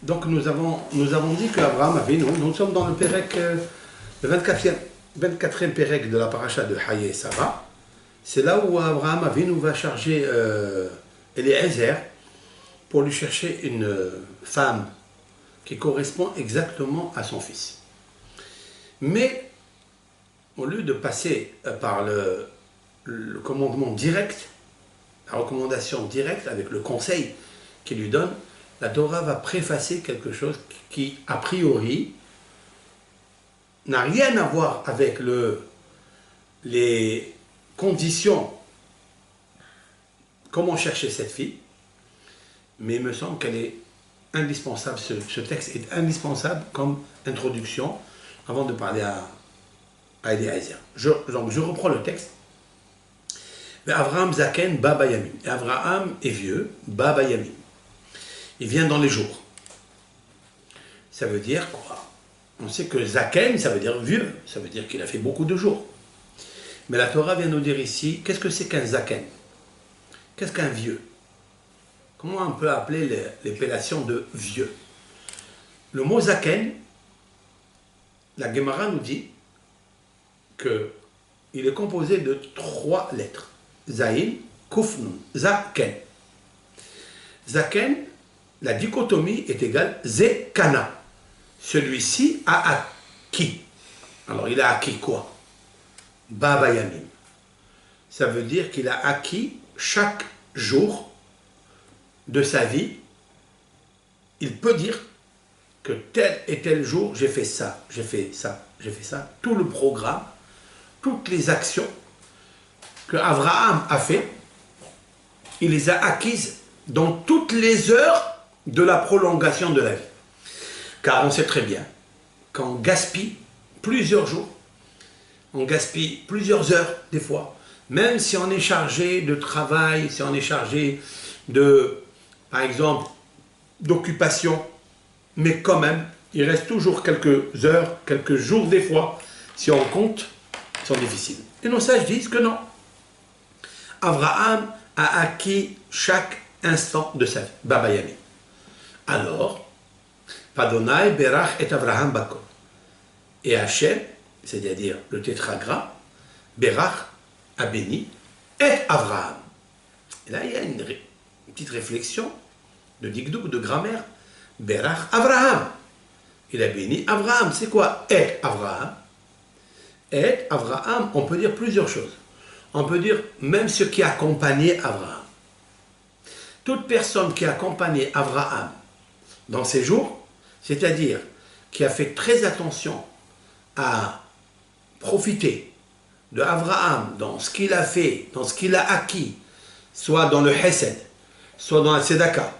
Donc nous avons dit qu'Abraham avait, nous sommes dans le Pérec, le 24e Pérec de la paracha de Haye et Sarah. C'est là où Abraham Avinu va charger Eliezer pour lui chercher une femme qui correspond exactement à son fils. Mais au lieu de passer par le commandement direct, la recommandation directe avec le conseil qu'il lui donne, la Torah va préfacer quelque chose qui, a priori, n'a rien à voir avec les conditions, comment chercher cette fille, mais il me semble qu'elle est indispensable, ce texte est indispensable comme introduction avant de parler à Eliezer. Donc je reprends le texte. Avraham Zaken Baba Yamim. Avraham est vieux, Baba Yamim. Il vient dans les jours. Ça veut dire quoi? On sait que Zaken, ça veut dire vieux, ça veut dire qu'il a fait beaucoup de jours. Mais la Torah vient nous dire ici, qu'est-ce que c'est qu'un Zaken? Qu'est-ce qu'un vieux? Comment on peut appeler l'épellation de vieux? Le mot Zaken, la Gemara nous dit qu'il est composé de 3 lettres. Zayin, Kuf, Nun, Zaken. Zaken, la dichotomie est égale Zekana. Celui-ci a acquis. Alors il a acquis quoi? Baba Yamim. Ça veut dire qu'il a acquis chaque jour de sa vie. Il peut dire que tel et tel jour, j'ai fait ça, j'ai fait ça, j'ai fait ça. Tout le programme, toutes les actions que Abraham a fait, il les a acquises dans toutes les heures de la prolongation de la vie. Car on sait très bien qu'on gaspille plusieurs jours, on gaspille plusieurs heures des fois, même si on est chargé de travail, si on est chargé de, par exemple, d'occupation, mais quand même, il reste toujours quelques heures, quelques jours des fois, si on compte, qui sont difficiles. Et nos sages disent que non. Abraham a acquis chaque instant de sa vie. Baba Yami. Alors, Padonai Berach et Abraham Bako. Et Hachem, c'est-à-dire le tétragramme, Berach a béni et Abraham. Et là, il y a une petite réflexion de dikdouk, de grammaire. Berach Abraham. Il a béni Abraham. C'est quoi et Abraham? Et Abraham, on peut dire plusieurs choses. On peut dire même ce qui accompagnait Abraham. Toute personne qui accompagnait Abraham dans ses jours, c'est-à-dire qui a fait très attention à profiter de Abraham dans ce qu'il a fait, dans ce qu'il a acquis, soit dans le Hesed, soit dans la Tzedaka,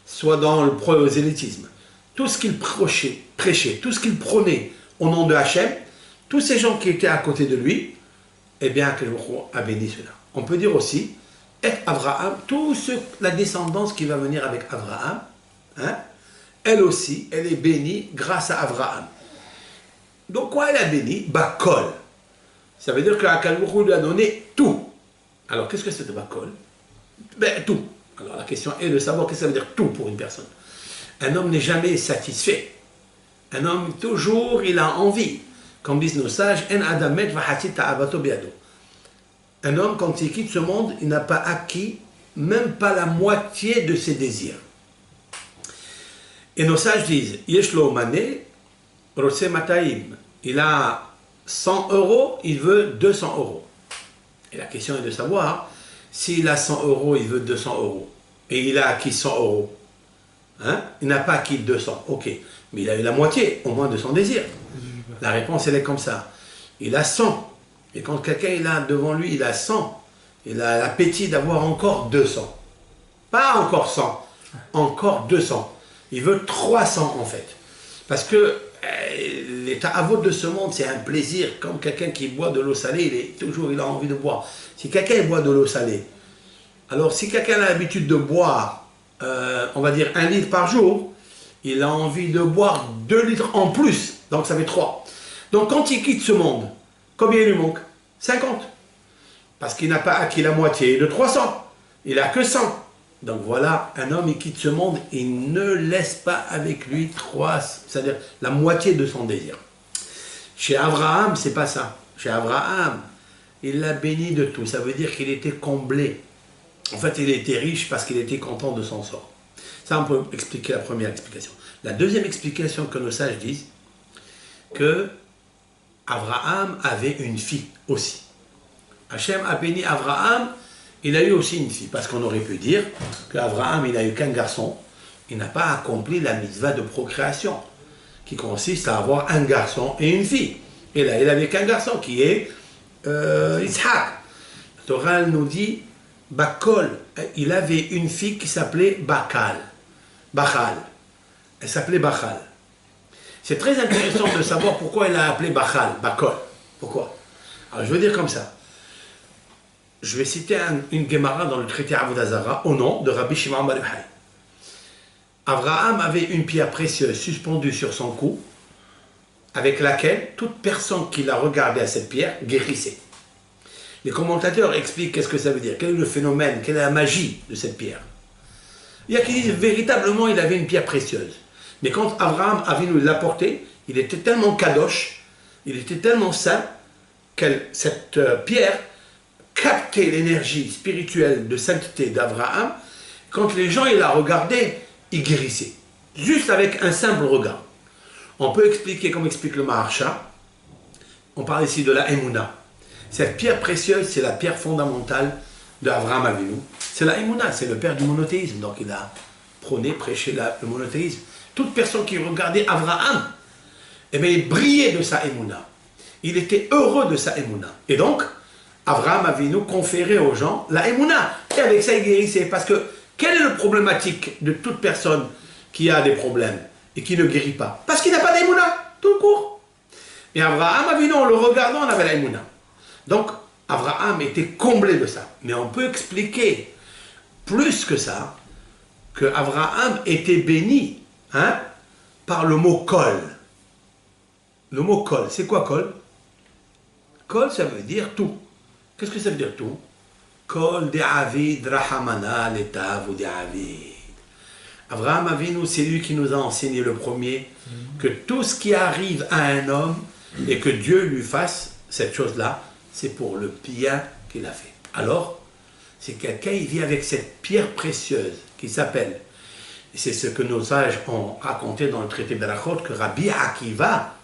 soit dans le prosélytisme, tout ce qu'il prêchait, tout ce qu'il prônait au nom de Hachem, tous ces gens qui étaient à côté de lui, eh bien, que le roi a béni cela. On peut dire aussi, et Abraham, la descendance qui va venir avec Abraham, hein, elle aussi, elle est bénie grâce à Abraham. Donc, quoi elle a béni? Bakol. Ça veut dire que Akadosh lui a donné tout. Alors, qu'est-ce que c'est de Bakol? Ben, tout. Alors, la question est de savoir qu'est-ce que ça veut dire tout pour une personne. Un homme n'est jamais satisfait. Un homme, toujours, il a envie. Comme disent nos sages, En adamet v'hatit ta'avato biado. Un homme, quand il quitte ce monde, il n'a pas acquis même pas la moitié de ses désirs. Et nos sages disent, Yeshlo mané, rose mataim. Il a 100 euros, il veut 200 euros. Et la question est de savoir, s'il a 100 euros, il veut 200 euros. Et il a acquis 100 euros. Hein? Il n'a pas acquis 200, ok. Mais il a eu la moitié, au moins de son désir. La réponse, elle est comme ça. Il a 100. Et quand quelqu'un il a devant lui, il a 100, il a l'appétit d'avoir encore 200. Pas encore 100, encore 200. Il veut 300 en fait. Parce que l'état à de ce monde, c'est un plaisir. Comme quelqu'un qui boit de l'eau salée, il a envie de boire. Si quelqu'un boit de l'eau salée, alors si quelqu'un a l'habitude de boire, on va dire 1 litre par jour, il a envie de boire 2 litres en plus. Donc ça fait 3. Donc quand il quitte ce monde, combien il lui manque? 50. Parce qu'il n'a pas acquis la moitié de 300. Il n'a que 100. Donc voilà, un homme, il quitte ce monde, il ne laisse pas avec lui c'est-à-dire la moitié de son désir. Chez Abraham, c'est pas ça. Chez Abraham, il l'a béni de tout. Ça veut dire qu'il était comblé. En fait, il était riche parce qu'il était content de son sort. Ça, on peut expliquer la première explication. La deuxième explication que nos sages disent, que Abraham avait une fille aussi. Hachem a béni Abraham, il a eu aussi une fille. Parce qu'on aurait pu dire qu'Abraham, il n'a eu qu'un garçon. Il n'a pas accompli la mitzvah de procréation, qui consiste à avoir un garçon et une fille. Et là, il n'avait qu'un garçon, qui est Yitzhak. La Torah nous dit, Bakol, il avait une fille qui s'appelait Bachal. Elle s'appelait Bachal. C'est très intéressant de savoir pourquoi elle a appelé Bakol. Pourquoi? Alors, je veux dire comme ça. Je vais citer une Gemara dans le traité Avodah Zarah au nom de Rabbi Shimon Bar Yochai. Abraham avait une pierre précieuse suspendue sur son cou, avec laquelle toute personne qui la regardait à cette pierre guérissait. Les commentateurs expliquent qu'est-ce que ça veut dire, quel est le phénomène, quelle est la magie de cette pierre. Il y a qui disent véritablement il avait une pierre précieuse. Mais quand Abraham Avinu l'a portée, il était tellement kadosh, il était tellement saint, que cette pierre captait l'énergie spirituelle de sainteté d'Abraham. Quand les gens la regardaient, ils guérissaient. Juste avec un simple regard. On peut expliquer, comme explique le Maharsha, on parle ici de la Emouna. Cette pierre précieuse, c'est la pierre fondamentale d'Abraham Avinu. C'est la Emouna, c'est le père du monothéisme. Donc il a prôné, prêché le monothéisme. Toute personne qui regardait Abraham, eh bien, il brillait de sa Emouna. Il était heureux de sa Emouna. Et donc, Abraham Avinu conférait aux gens la Emouna. Et avec ça, il guérissait. Parce que, quelle est la problématique de toute personne qui a des problèmes et qui ne guérit pas? Parce qu'il n'a pas d'Emouna, tout court. Et Abraham Avinu, en le regardant, on avait la Emouna. Donc, Abraham était comblé de ça. Mais on peut expliquer plus que ça, que Abraham était béni par le mot kol. Le mot kol, c'est quoi kol? Kol, ça veut dire tout. Qu'est-ce que ça veut dire tout? Kol de'avid rahamana letav ou de'avid. Abraham Avinu, c'est lui qui nous a enseigné le premier, que tout ce qui arrive à un homme et que Dieu lui fasse cette chose-là, c'est pour le bien qu'il a fait. Alors, c'est quelqu'un qui vit avec cette pierre précieuse qui s'appelle, et c'est ce que nos sages ont raconté dans le traité Berachot, que Rabbi Akiva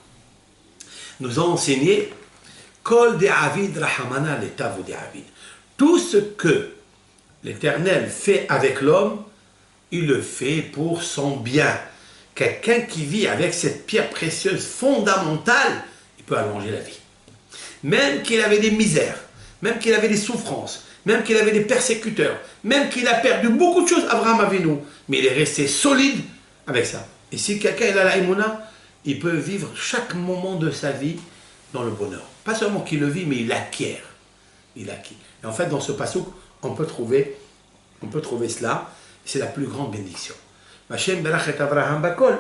nous a enseigné Kol de'avid rahamana letav ou de'avid. Tout ce que l'Éternel fait avec l'homme, il le fait pour son bien. Quelqu'un qui vit avec cette pierre précieuse fondamentale, il peut allonger la vie. Même qu'il avait des misères, même qu'il avait des souffrances, même qu'il avait des persécuteurs, même qu'il a perdu beaucoup de choses, Abraham Avinu, mais il est resté solide avec ça. Et si quelqu'un a la Emouna, il peut vivre chaque moment de sa vie dans le bonheur. Pas seulement qu'il le vit, mais il l'acquiert. Il acquiert. Et en fait, dans ce passouk, on peut trouver cela. C'est la plus grande bénédiction. Hashem berachet Abraham bakol,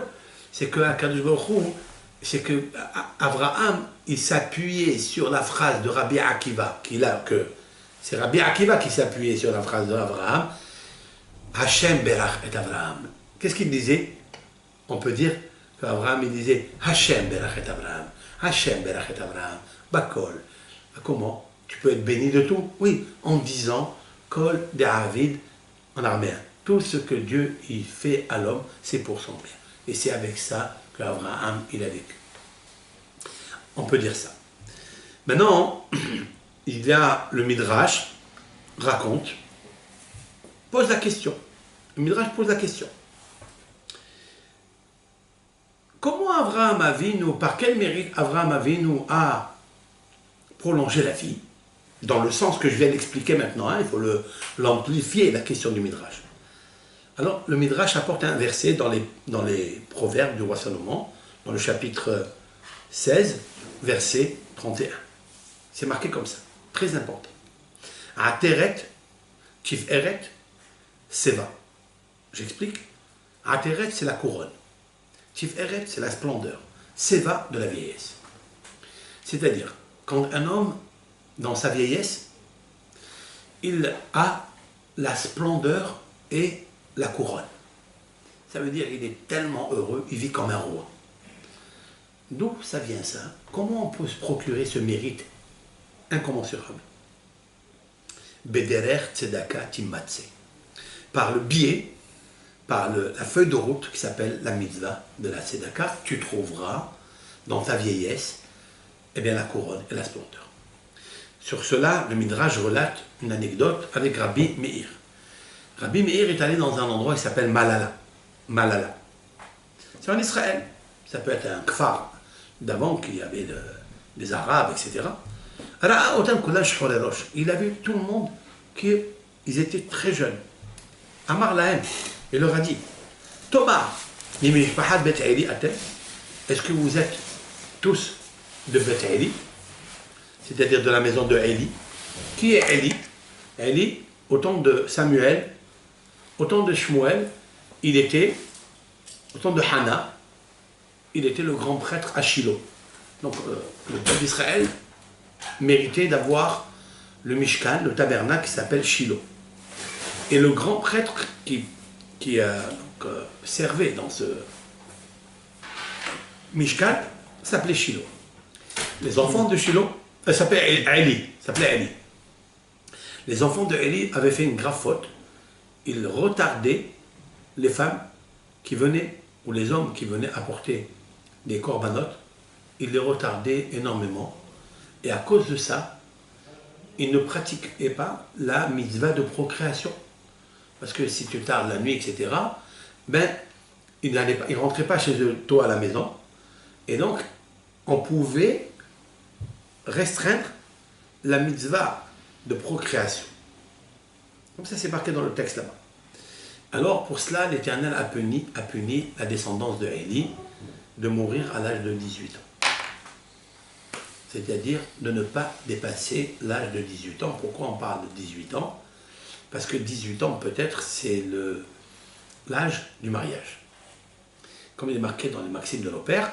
c'est que Akadosh Baruch Hu, c'est que Abraham, il s'appuyait sur la phrase de Rabbi Akiva, c'est Rabbi Akiva qui s'appuyait sur la phrase d'Abraham. Hashem berachet Abraham. Qu'est-ce qu'il disait? On peut dire qu'Abraham, il disait Hashem berachet Abraham. Hashem berachet Abraham. Bakol. Comment? Tu peux être béni de tout? Oui, en disant Kol de'avid en araméen. Tout ce que Dieu il fait à l'homme, c'est pour son bien. Et c'est avec ça qu'Abraham il a vécu. On peut dire ça. Maintenant, il y a le Midrash raconte, pose la question. Le Midrash pose la question. Comment Abraham Avinu, par quel mérite Abraham Avinu a prolongé la vie? Dans le sens que je viens d'expliquer maintenant, il faut l'amplifier, la question du Midrash. Alors, le Midrash apporte un verset dans les proverbes du roi Salomon, dans le chapitre 16, verset 31. C'est marqué comme ça, très important. Ateret, Tiferet, Seva. J'explique. Ateret, c'est la couronne. Tiferet, c'est la splendeur. Seva, de la vieillesse. C'est-à-dire, quand un homme, dans sa vieillesse, il a la splendeur et la couronne. Ça veut dire qu'il est tellement heureux, il vit comme un roi. D'où ça vient ça? Comment on peut se procurer ce mérite incommensurable? Bederer tzedaka timatse. Par le biais, par la feuille de route qui s'appelle la mitzvah de la tzedaka, tu trouveras dans ta vieillesse eh bien, la couronne et la splendeur. Sur cela, le Midrash relate une anecdote avec Rabbi Meir. Rabbi Meir est allé dans un endroit qui s'appelle Malala. Malala. C'est en Israël. Ça peut être un kfar d'avant qu'il y avait des Arabes, etc. Il a vu tout le monde qu'ils étaient très jeunes. Amar Lahem, il leur a dit, Thomas, est-ce que vous êtes tous de Beth Eli, c'est-à-dire de la maison de Eli? Qui est Eli? Eli, au temps de Samuel, au temps de Shmuel, au temps de Hana, il était le grand prêtre à Shiloh. Donc le peuple d'Israël méritait d'avoir le Mishkan, le tabernacle qui s'appelle Shiloh. Et le grand prêtre qui servait dans ce Mishkan s'appelait Shiloh. Les enfants de Shiloh, s'appelait Eli. Les enfants de Eli avaient fait une grave faute. Ils retardaient les femmes qui venaient, ou les hommes qui venaient apporter des corbanotes, ils les retardaient énormément. Et à cause de ça, ils ne pratiquaient pas la mitzvah de procréation. Parce que si tu tardes la nuit, etc., ben, ils ne rentraient pas chez eux tôt à la maison. Et donc, on pouvait restreindre la mitzvah de procréation. Comme ça, c'est marqué dans le texte là-bas. Alors, pour cela, l'Éternel a puni la descendance de Eli de mourir à l'âge de 18 ans. C'est-à-dire de ne pas dépasser l'âge de 18 ans. Pourquoi on parle de 18 ans? Parce que 18 ans, peut-être, c'est l'âge du mariage. Comme il est marqué dans les maximes de nos pères,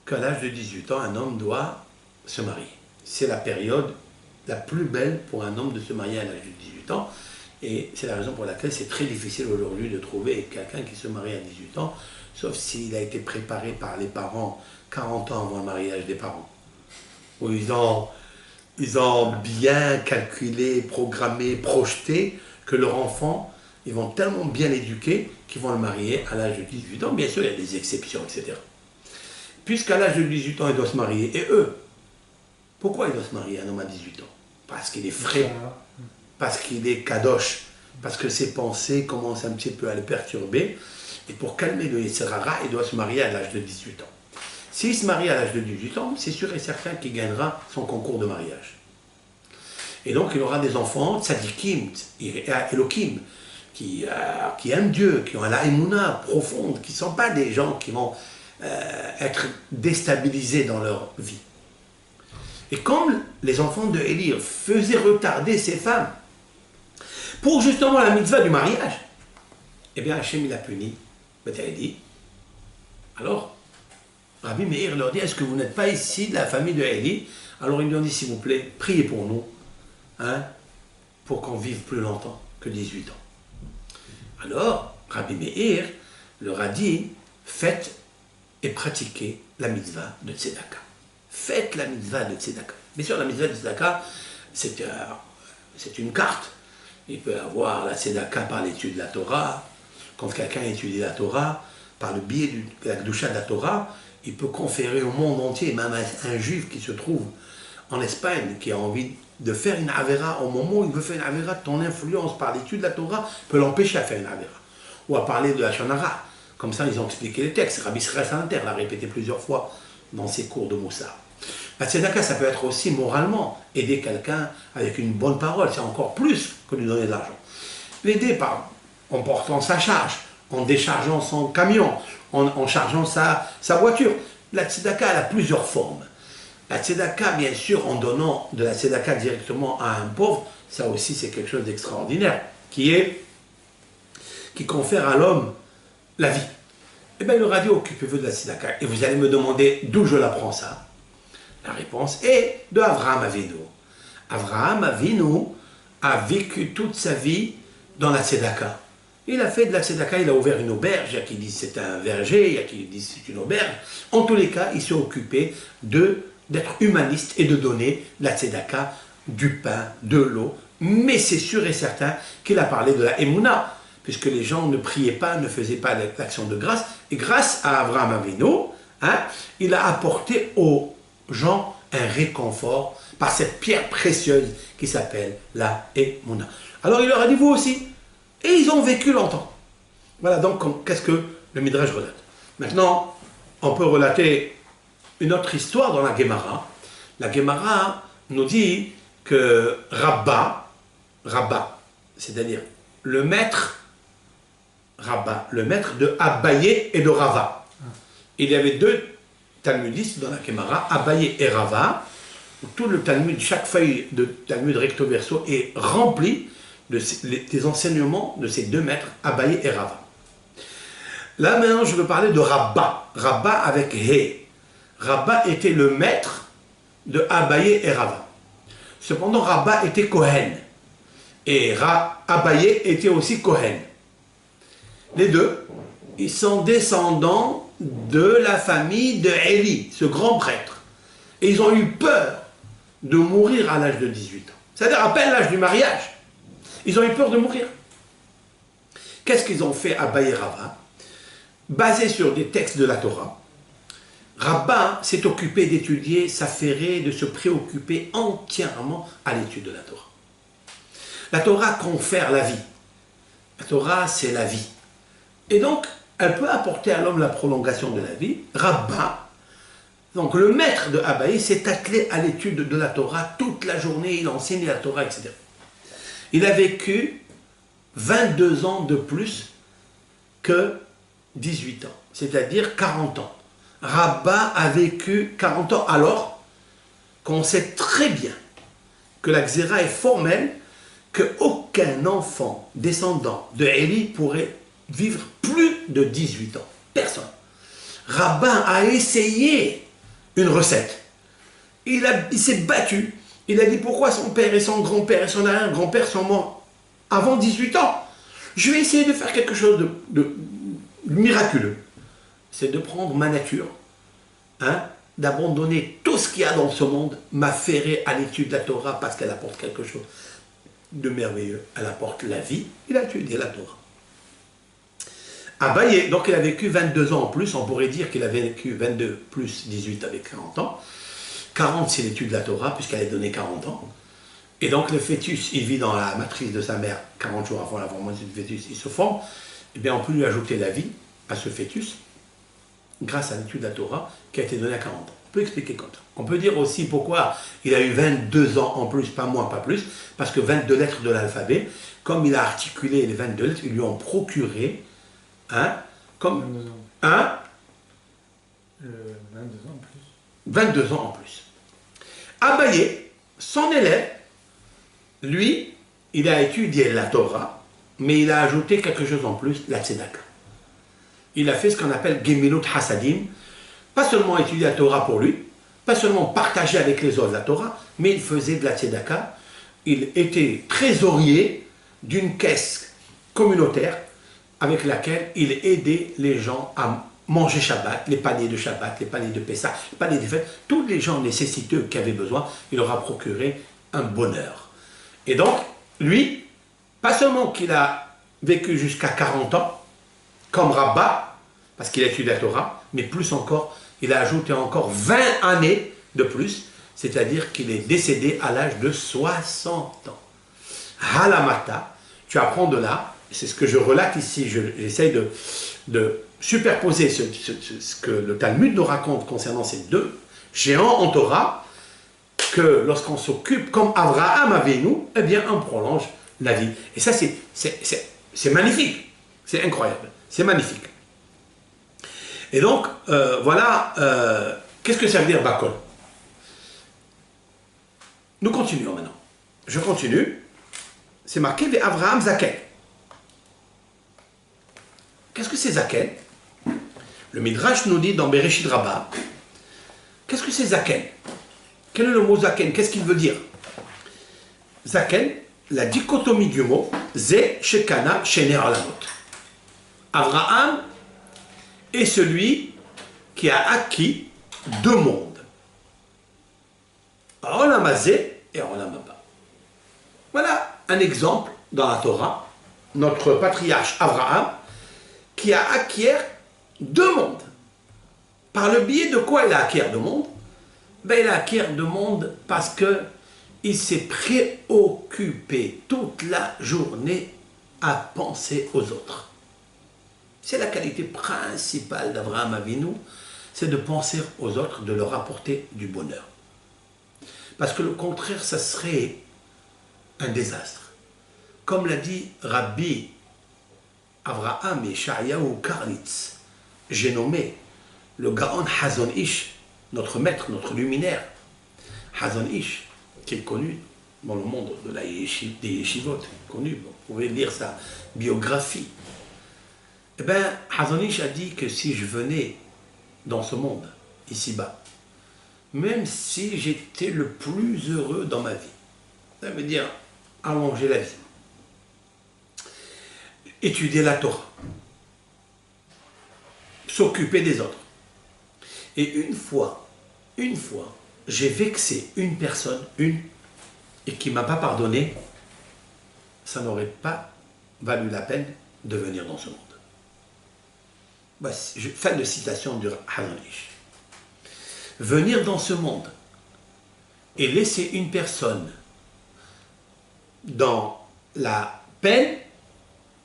qu'à l'âge de 18 ans, un homme doit se marier. C'est la période la plus belle pour un homme de se marier à l'âge de 18 ans. Et c'est la raison pour laquelle c'est très difficile aujourd'hui de trouver quelqu'un qui se marie à 18 ans, sauf s'il a été préparé par les parents 40 ans avant le mariage des parents. Où ils ont bien calculé, programmé, projeté que leur enfant, ils vont tellement bien l'éduquer qu'ils vont le marier à l'âge de 18 ans. Bien sûr, il y a des exceptions, etc. Puisqu'à l'âge de 18 ans, il doit se marier. Et eux, pourquoi il doit se marier, un homme à 18 ans? Parce qu'il est frais, parce qu'il est kadosh, parce que ses pensées commencent un petit peu à le perturber. Et pour calmer le Yetzer Hara, il doit se marier à l'âge de 18 ans. S'il se marie à l'âge de 18 ans, c'est sûr et certain qu'il gagnera son concours de mariage. Et donc il aura des enfants, tzadikim, Elohim, qui aiment Dieu, qui ont la émouna profonde, qui ne sont pas des gens qui vont être déstabilisés dans leur vie. Et comme les enfants de Élie faisaient retarder ces femmes pour justement la mitzvah du mariage, eh bien Hachem il a puni Beth Eli. Alors, Rabbi Meir leur dit, est-ce que vous n'êtes pas ici de la famille de Élie? Alors ils lui ont dit, s'il vous plaît, priez pour nous, hein, pour qu'on vive plus longtemps que 18 ans. Alors, Rabbi Meir leur a dit, faites et pratiquez la mitzvah de Tzedaka. Faites la mitzvah de Tzedaka. Bien sûr, la mitzvah de Tzedaka, c'est une carte. Il peut avoir la Tzedaka par l'étude de la Torah. Quand quelqu'un étudie la Torah, par le biais de la Kedusha de la Torah, il peut conférer au monde entier, même un juif qui se trouve en Espagne, qui a envie de faire une avéra, au moment où il veut faire une avéra, ton influence par l'étude de la Torah peut l'empêcher à faire une avéra. Ou à parler de la Shonara. Comme ça, ils ont expliqué les textes. Rabbi Israël Salanter l'a répété plusieurs fois dans ses cours de Moussa. La tzedaka, ça peut être aussi moralement, aider quelqu'un avec une bonne parole, c'est encore plus que lui donner de l'argent. L'aider en portant sa charge, en déchargeant son camion, en chargeant sa voiture. La tzedaka, elle a plusieurs formes. La tzedaka, bien sûr, en donnant de la tzedaka directement à un pauvre, ça aussi c'est quelque chose d'extraordinaire, qui confère à l'homme la vie. Eh bien, il leur a dit, occupez-vous de la tzedaka. Et vous allez me demander d'où je l'apprends ça. La réponse est de Avraham Avinu. Avraham Avinu a vécu toute sa vie dans la tzedaka. Il a fait de la tzedaka, il a ouvert une auberge, il y a qui disent c'est un verger, il y a qui disent c'est une auberge. En tous les cas, il s'est occupé d'être humaniste et de donner de la tzedaka, du pain, de l'eau. Mais c'est sûr et certain qu'il a parlé de la Emouna, puisque les gens ne priaient pas, ne faisaient pas l'action de grâce. Et grâce à Abraham Avinu, il a apporté aux gens un réconfort par cette pierre précieuse qui s'appelle la Emouna. Alors il leur a dit vous aussi. Et ils ont vécu longtemps. Voilà donc qu'est-ce que le Midrash relate. Maintenant, on peut relater une autre histoire dans la Gemara. La Gemara nous dit que Rabba, c'est-à-dire le maître de Abaye et de Rava. Il y avait deux talmudistes dans la Gemara, Abaye et Rava. Tout le Talmud, chaque feuille de Talmud recto verso est remplie des enseignements de ces deux maîtres, Abaye et Rava. Là maintenant je veux parler de Rabba, Rabba avec He. Rabba était le maître de Abaye et Rava. Cependant Rabba était Kohen et Abaye était aussi Kohen. Les deux, ils sont descendants de la famille de Élie, ce grand prêtre. Et ils ont eu peur de mourir à l'âge de 18 ans. C'est-à-dire à peine l'âge du mariage. Ils ont eu peur de mourir. Qu'est-ce qu'ils ont fait à Abaye et Rava? Basé sur des textes de la Torah, Rabba s'est occupé d'étudier, s'affairer, de se préoccuper entièrement à l'étude de la Torah. La Torah confère la vie. La Torah, c'est la vie. Et donc, elle peut apporter à l'homme la prolongation de la vie. Rabba, donc le maître de Abaye, s'est attelé à l'étude de la Torah toute la journée, il enseignait la Torah, etc. Il a vécu 22 ans de plus que 18 ans, c'est-à-dire 40 ans. Rabba a vécu 40 ans alors qu'on sait très bien que la Xéra est formelle, qu'aucun enfant descendant de Élie pourrait vivre plus de 18 ans. Personne. Rabba a essayé une recette. Il s'est battu. Il a dit pourquoi son père et son grand-père et son arrière-grand-père sont morts avant 18 ans. Je vais essayer de faire quelque chose de miraculeux. C'est de prendre ma nature, d'abandonner tout ce qu'il y a dans ce monde, m'affairer à l'étude de la Torah parce qu'elle apporte quelque chose de merveilleux. Elle apporte la vie. Il a étudié la Torah. Abaye, donc il a vécu 22 ans en plus. On pourrait dire qu'il a vécu 22 plus 18 avec 40 ans. 40, c'est l'étude de la Torah, puisqu'elle est donnée 40 ans. Et donc le fœtus, il vit dans la matrice de sa mère 40 jours avant la formation du fœtus, il se forme. Eh bien, on peut lui ajouter la vie à ce fœtus grâce à l'étude de la Torah qui a été donnée à 40 ans. On peut expliquer comme ça. On peut dire aussi pourquoi il a eu 22 ans en plus, pas moins, pas plus, parce que 22 lettres de l'alphabet, comme il a articulé les 22 lettres, ils lui ont procuré 22 ans. 22 ans en plus. 22 ans en plus. Abaye, son élève, lui, il a étudié la Torah, mais il a ajouté quelque chose en plus, la tzedaka. Il a fait ce qu'on appelle Gemilut Hasadim, pas seulement étudier la Torah pour lui, pas seulement partager avec les autres la Torah, mais il faisait de la tzedaka. Il était trésorier d'une caisse communautaire avec laquelle il aidait les gens à manger Shabbat, les paniers de Shabbat, les paniers de Pessah, les paniers des fêtes, tous les gens nécessiteux qui avaient besoin, il leur a procuré un bonheur. Et donc, lui, pas seulement qu'il a vécu jusqu'à 40 ans, comme Rabba, parce qu'il a étudié la Torah, mais plus encore, il a ajouté encore 20 années de plus, c'est-à-dire qu'il est décédé à l'âge de 60 ans. Halamata, tu apprends de là, c'est ce que je relate ici, j'essaye de superposer ce que le Talmud nous raconte concernant ces deux géants en Torah, que lorsqu'on s'occupe comme Abraham Avinu, eh bien on prolonge la vie. Et ça c'est magnifique, c'est incroyable, c'est magnifique. Et donc, voilà, qu'est-ce que ça veut dire Bakol? Nous continuons maintenant. Je continue. C'est marqué « Abraham Zaken ». Qu'est-ce que c'est Zaken? Le Midrash nous dit dans Bereshit Rabbah, qu'est-ce que c'est Zaken? Quel est le mot Zaken? Qu'est-ce qu'il veut dire? Zaken, la dichotomie du mot, Ze Shekana Shener Alamot. Abraham est celui qui a acquis deux mondes. Olam Hazé et Olam Haba. Voilà un exemple dans la Torah, notre patriarche Abraham, qui a acquis deux mondes. Par le biais de quoi il a acquis deux mondes? Ben, il a acquis deux mondes parce qu'il s'est préoccupé toute la journée à penser aux autres. C'est la qualité principale d'Abraham Avinu, c'est de penser aux autres, de leur apporter du bonheur. Parce que le contraire, ça serait un désastre. Comme l'a dit Rabbi Avraham Yeshayahu Karlitz, j'ai nommé le Gaon Hazon Ish, notre maître, notre luminaire, Hazon Ish, qui est connu dans le monde de des yeshivot, connu, vous pouvez lire sa biographie. Eh bien, Hazon Ish a dit que si je venais dans ce monde, ici-bas, même si j'étais le plus heureux dans ma vie, ça veut dire allonger la vie, étudier la Torah, s'occuper des autres. Et une fois, j'ai vexé une personne, et qui ne m'a pas pardonné, ça n'aurait pas valu la peine de venir dans ce monde. Bah, fin de citation du Hazon Ish. Venir dans ce monde et laisser une personne dans la peine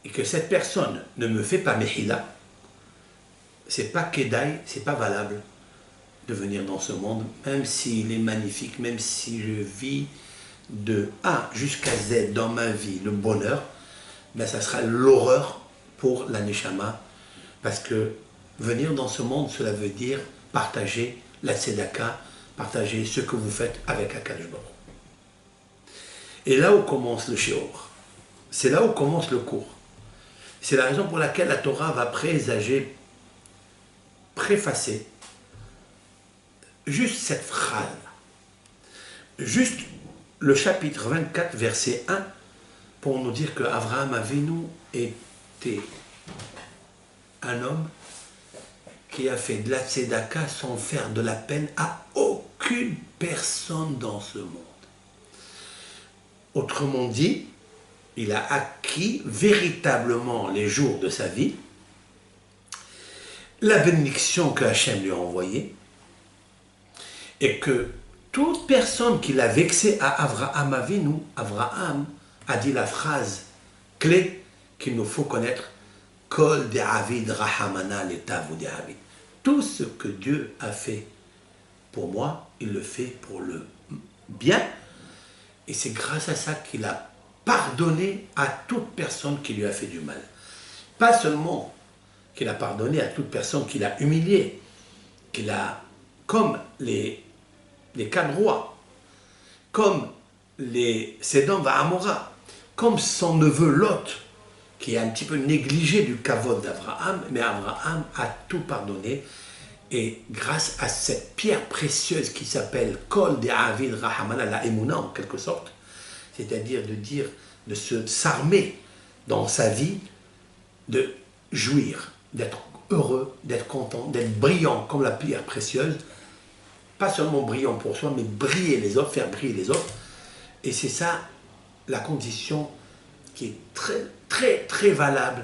et que cette personne ne me fait pas mehila, c'est pas kedaï, c'est pas valable de venir dans ce monde, même s'il est magnifique, même si je vis de A jusqu'à Z dans ma vie le bonheur, ben ça sera l'horreur pour la neshama, parce que venir dans ce monde, cela veut dire partager la tzedaka, partager ce que vous faites avec Akadosh Baruch Hu. Et là où commence le shiur, c'est là où commence le cours. C'est la raison pour laquelle la Torah va présager, préfacer juste cette phrase, juste le chapitre 24, verset 1, pour nous dire que Avraham Avinu était un homme qui a fait de la tzedaka sans faire de la peine à aucune personne dans ce monde. Autrement dit, il a acquis véritablement les jours de sa vie, la bénédiction que Hachem lui a envoyée, et que toute personne qui l'a vexé à Avraham Avinu, Avraham a dit la phrase clé qu'il nous faut connaître, Kol de'avid rahamana letavu de'avid. Tout ce que Dieu a fait pour moi, il le fait pour le bien, et c'est grâce à ça qu'il a pardonné à toute personne qui lui a fait du mal. Pas seulement qu'il a pardonné à toute personne qui l'a humilié, qu'il a, comme les quatre rois, comme les Sédom Va'amora, comme son neveu Lot, qui a un petit peu négligé du kavod d'Abraham, mais Abraham a tout pardonné, et grâce à cette pierre précieuse qui s'appelle Kol De'avid Rahamana, la Emouna en quelque sorte, c'est-à-dire de s'armer dans sa vie, de jouir, d'être heureux, d'être content, d'être brillant comme la pierre précieuse, pas seulement brillant pour soi, mais briller les autres, faire briller les autres. Et c'est ça la condition qui est très, très, très valable,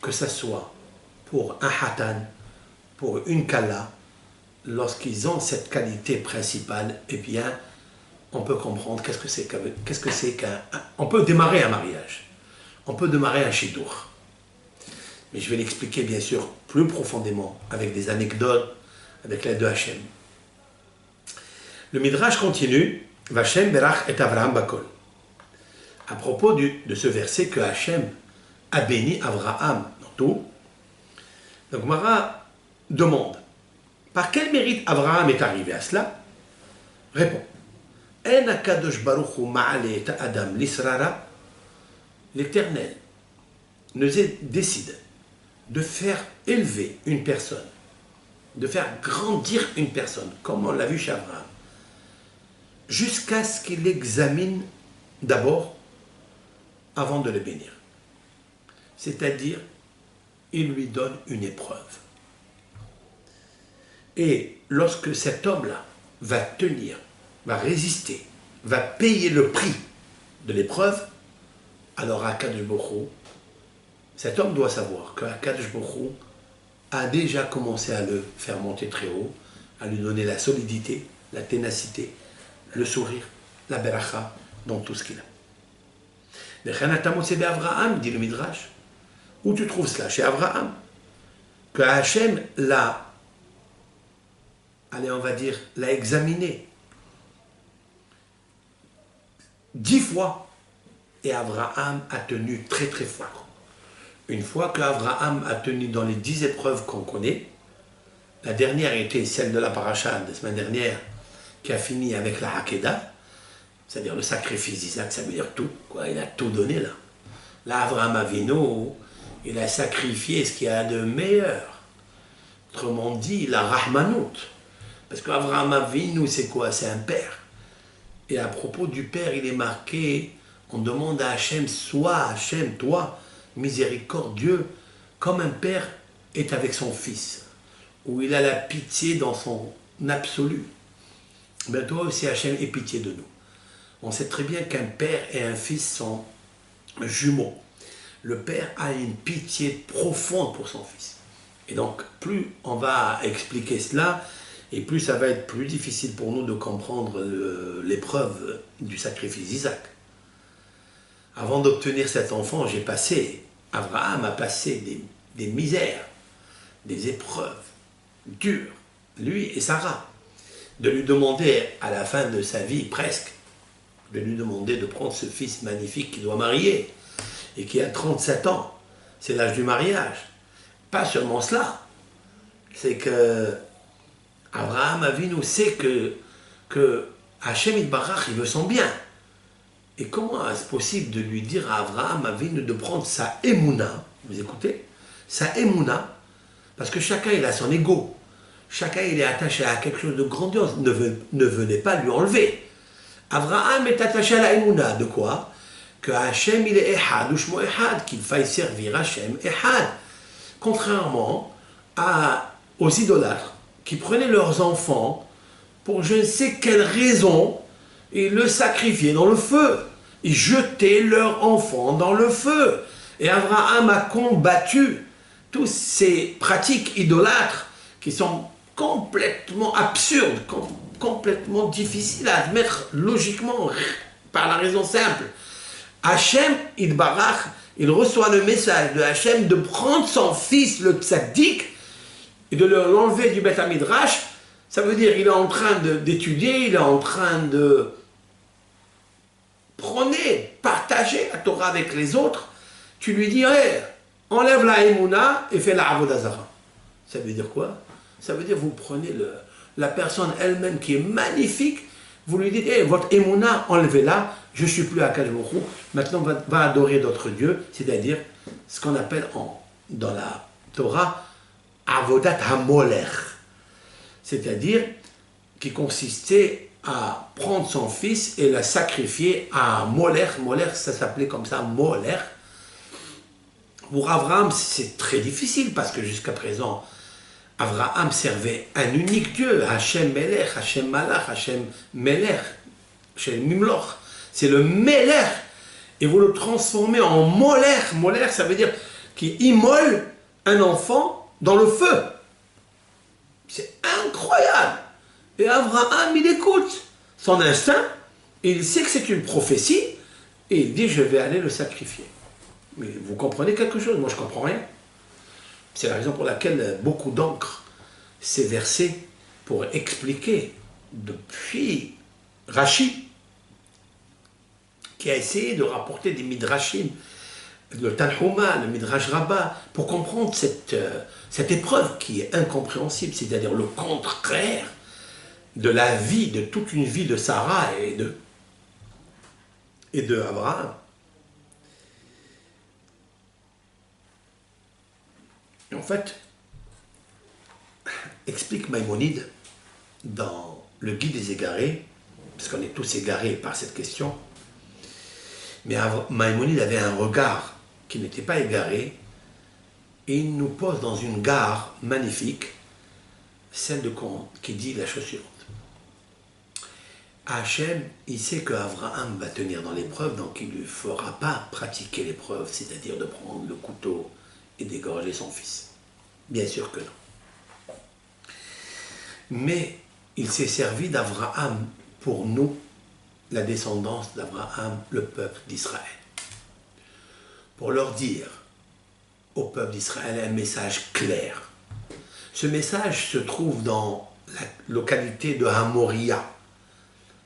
que ce soit pour un hatan, pour une kala, lorsqu'ils ont cette qualité principale, eh bien, on peut comprendre qu'est-ce que c'est qu'un... On peut démarrer un mariage, on peut démarrer un shidur. Mais je vais l'expliquer bien sûr plus profondément, avec des anecdotes, avec l'aide de Hachem. Le Midrash continue, Vachem berach et Avraham bakol. À propos de ce verset que Hachem a béni Avraham dans tout, le Gemara demande, par quel mérite Avraham est arrivé à cela? Répond, En akadosh baruch hu ma'ale et adam l'israra, l'Éternel décide de faire élever une personne, de faire grandir une personne, comme on l'a vu chez Abraham, jusqu'à ce qu'il l'examine d'abord avant de le bénir. C'est-à-dire, il lui donne une épreuve. Et lorsque cet homme-là va tenir, va résister, va payer le prix de l'épreuve, alors Akadosh Baruch Hu, cet homme doit savoir qu'Akadosh Baruch Hu a déjà commencé à le faire monter très haut, à lui donner la solidité, la ténacité, le sourire, la beracha, dans tout ce qu'il a. C'est Abraham, dit le Midrash. Où tu trouves cela? Chez Abraham. Que Hachem l'a, allez, on va dire, l'a examiné 10 fois. Et Abraham a tenu très très fort. Une fois qu'Abraham a tenu dans les 10 épreuves qu'on connaît, la dernière était celle de la paracha de la semaine dernière, qui a fini avec la Hakeda, c'est-à-dire le sacrifice d'Isaac, ça veut dire tout, quoi. Il a tout donné là. Là, Abraham Avinu, il a sacrifié ce qu'il y a de meilleur. Autrement dit, la Rahmanout. Parce qu'Abraham Avinu, c'est quoi? C'est un père. Et à propos du père, il est marqué, on demande à Hachem, sois Hachem, toi, miséricordieux, comme un père est avec son fils, où il a la pitié dans son absolu. Ben toi aussi, Hachem, aie pitié de nous. On sait très bien qu'un père et un fils sont jumeaux. Le père a une pitié profonde pour son fils. Et donc, plus on va expliquer cela, et plus ça va être plus difficile pour nous de comprendre l'épreuve du sacrifice d'Isaac. Avant d'obtenir cet enfant, Abraham a passé des misères, des épreuves dures, lui et Sarah. De lui demander, à la fin de sa vie presque, de lui demander de prendre ce fils magnifique qu'il doit marier, et qui a 37 ans, c'est l'âge du mariage. Pas seulement cela, c'est que Abraham Avinu sait que Hachem Yitbarach, il veut son bien. Et comment est-ce possible de lui dire à Abraham Avinu de prendre sa émouna, vous écoutez, sa émouna, parce que chacun il a son ego, chacun il est attaché à quelque chose de grandiose, ne venez pas lui enlever. Abraham est attaché à la émouna, de quoi? Que Hachem il est Ehad, ou Shmo Ehad, qu'il faille servir Hachem Ehad. Contrairement aux idolâtres qui prenaient leurs enfants pour je ne sais quelle raison et le sacrifiaient dans le feu. Ils jetaient leurs enfants dans le feu. Et Abraham a combattu toutes ces pratiques idolâtres qui sont complètement absurdes, complètement difficiles à admettre logiquement par la raison simple. Hachem, Yitbarach, il reçoit le message de Hachem de prendre son fils, le tzaddik, et de l'enlever du Beth HaMidrash. Ça veut dire qu'il est en train d'étudier, il est en train de prôner, partager la Torah avec les autres. Tu lui dis, hey, enlève la Emouna et fais la Avodah Zara. Ça veut dire quoi? Ça veut dire vous prenez la personne elle-même qui est magnifique, vous lui dites, hey, votre Emouna, enlevez-la, je ne suis plus à Akadosh Baruch Hu, maintenant va adorer d'autres dieux, c'est-à-dire ce qu'on appelle dans la Torah, Avodat HaMolech, c'est-à-dire qui consistait à prendre son fils et le sacrifier à Molech. Molech, ça s'appelait comme ça, Molech. Pour Abraham, c'est très difficile parce que jusqu'à présent, Abraham servait un unique Dieu, Hachem Melech, Hachem Malach, Hachem Melech, Hachem Mimloch. C'est le Melech. Et vous le transformez en Molech. Molech, ça veut dire qu'il immole un enfant dans le feu. C'est incroyable. Et Abraham, il écoute son instinct, et il sait que c'est une prophétie, et il dit, je vais aller le sacrifier. Mais vous comprenez quelque chose? Moi, je ne comprends rien. C'est la raison pour laquelle beaucoup d'encre s'est versée pour expliquer, depuis Rashi, qui a essayé de rapporter des midrashim, le Tanhuma, le Midrash Rabbah, pour comprendre cette épreuve qui est incompréhensible, c'est-à-dire le contraire de la vie, de toute une vie de Sarah et de Abraham. Et en fait, explique Maïmonide dans le Guide des égarés, parce qu'on est tous égarés par cette question, mais Maïmonide avait un regard qui n'était pas égaré. Et il nous pose dans une gare magnifique, celle de Coran, qui dit la chose suivante. Hachem, il sait qu'Abraham va tenir dans l'épreuve, donc il ne lui fera pas pratiquer l'épreuve, c'est-à-dire de prendre le couteau et d'égorger son fils. Bien sûr que non. Mais il s'est servi d'Abraham pour nous, la descendance d'Abraham, le peuple d'Israël, pour leur dire au peuple d'Israël un message clair. Ce message se trouve dans la localité de Hamoria,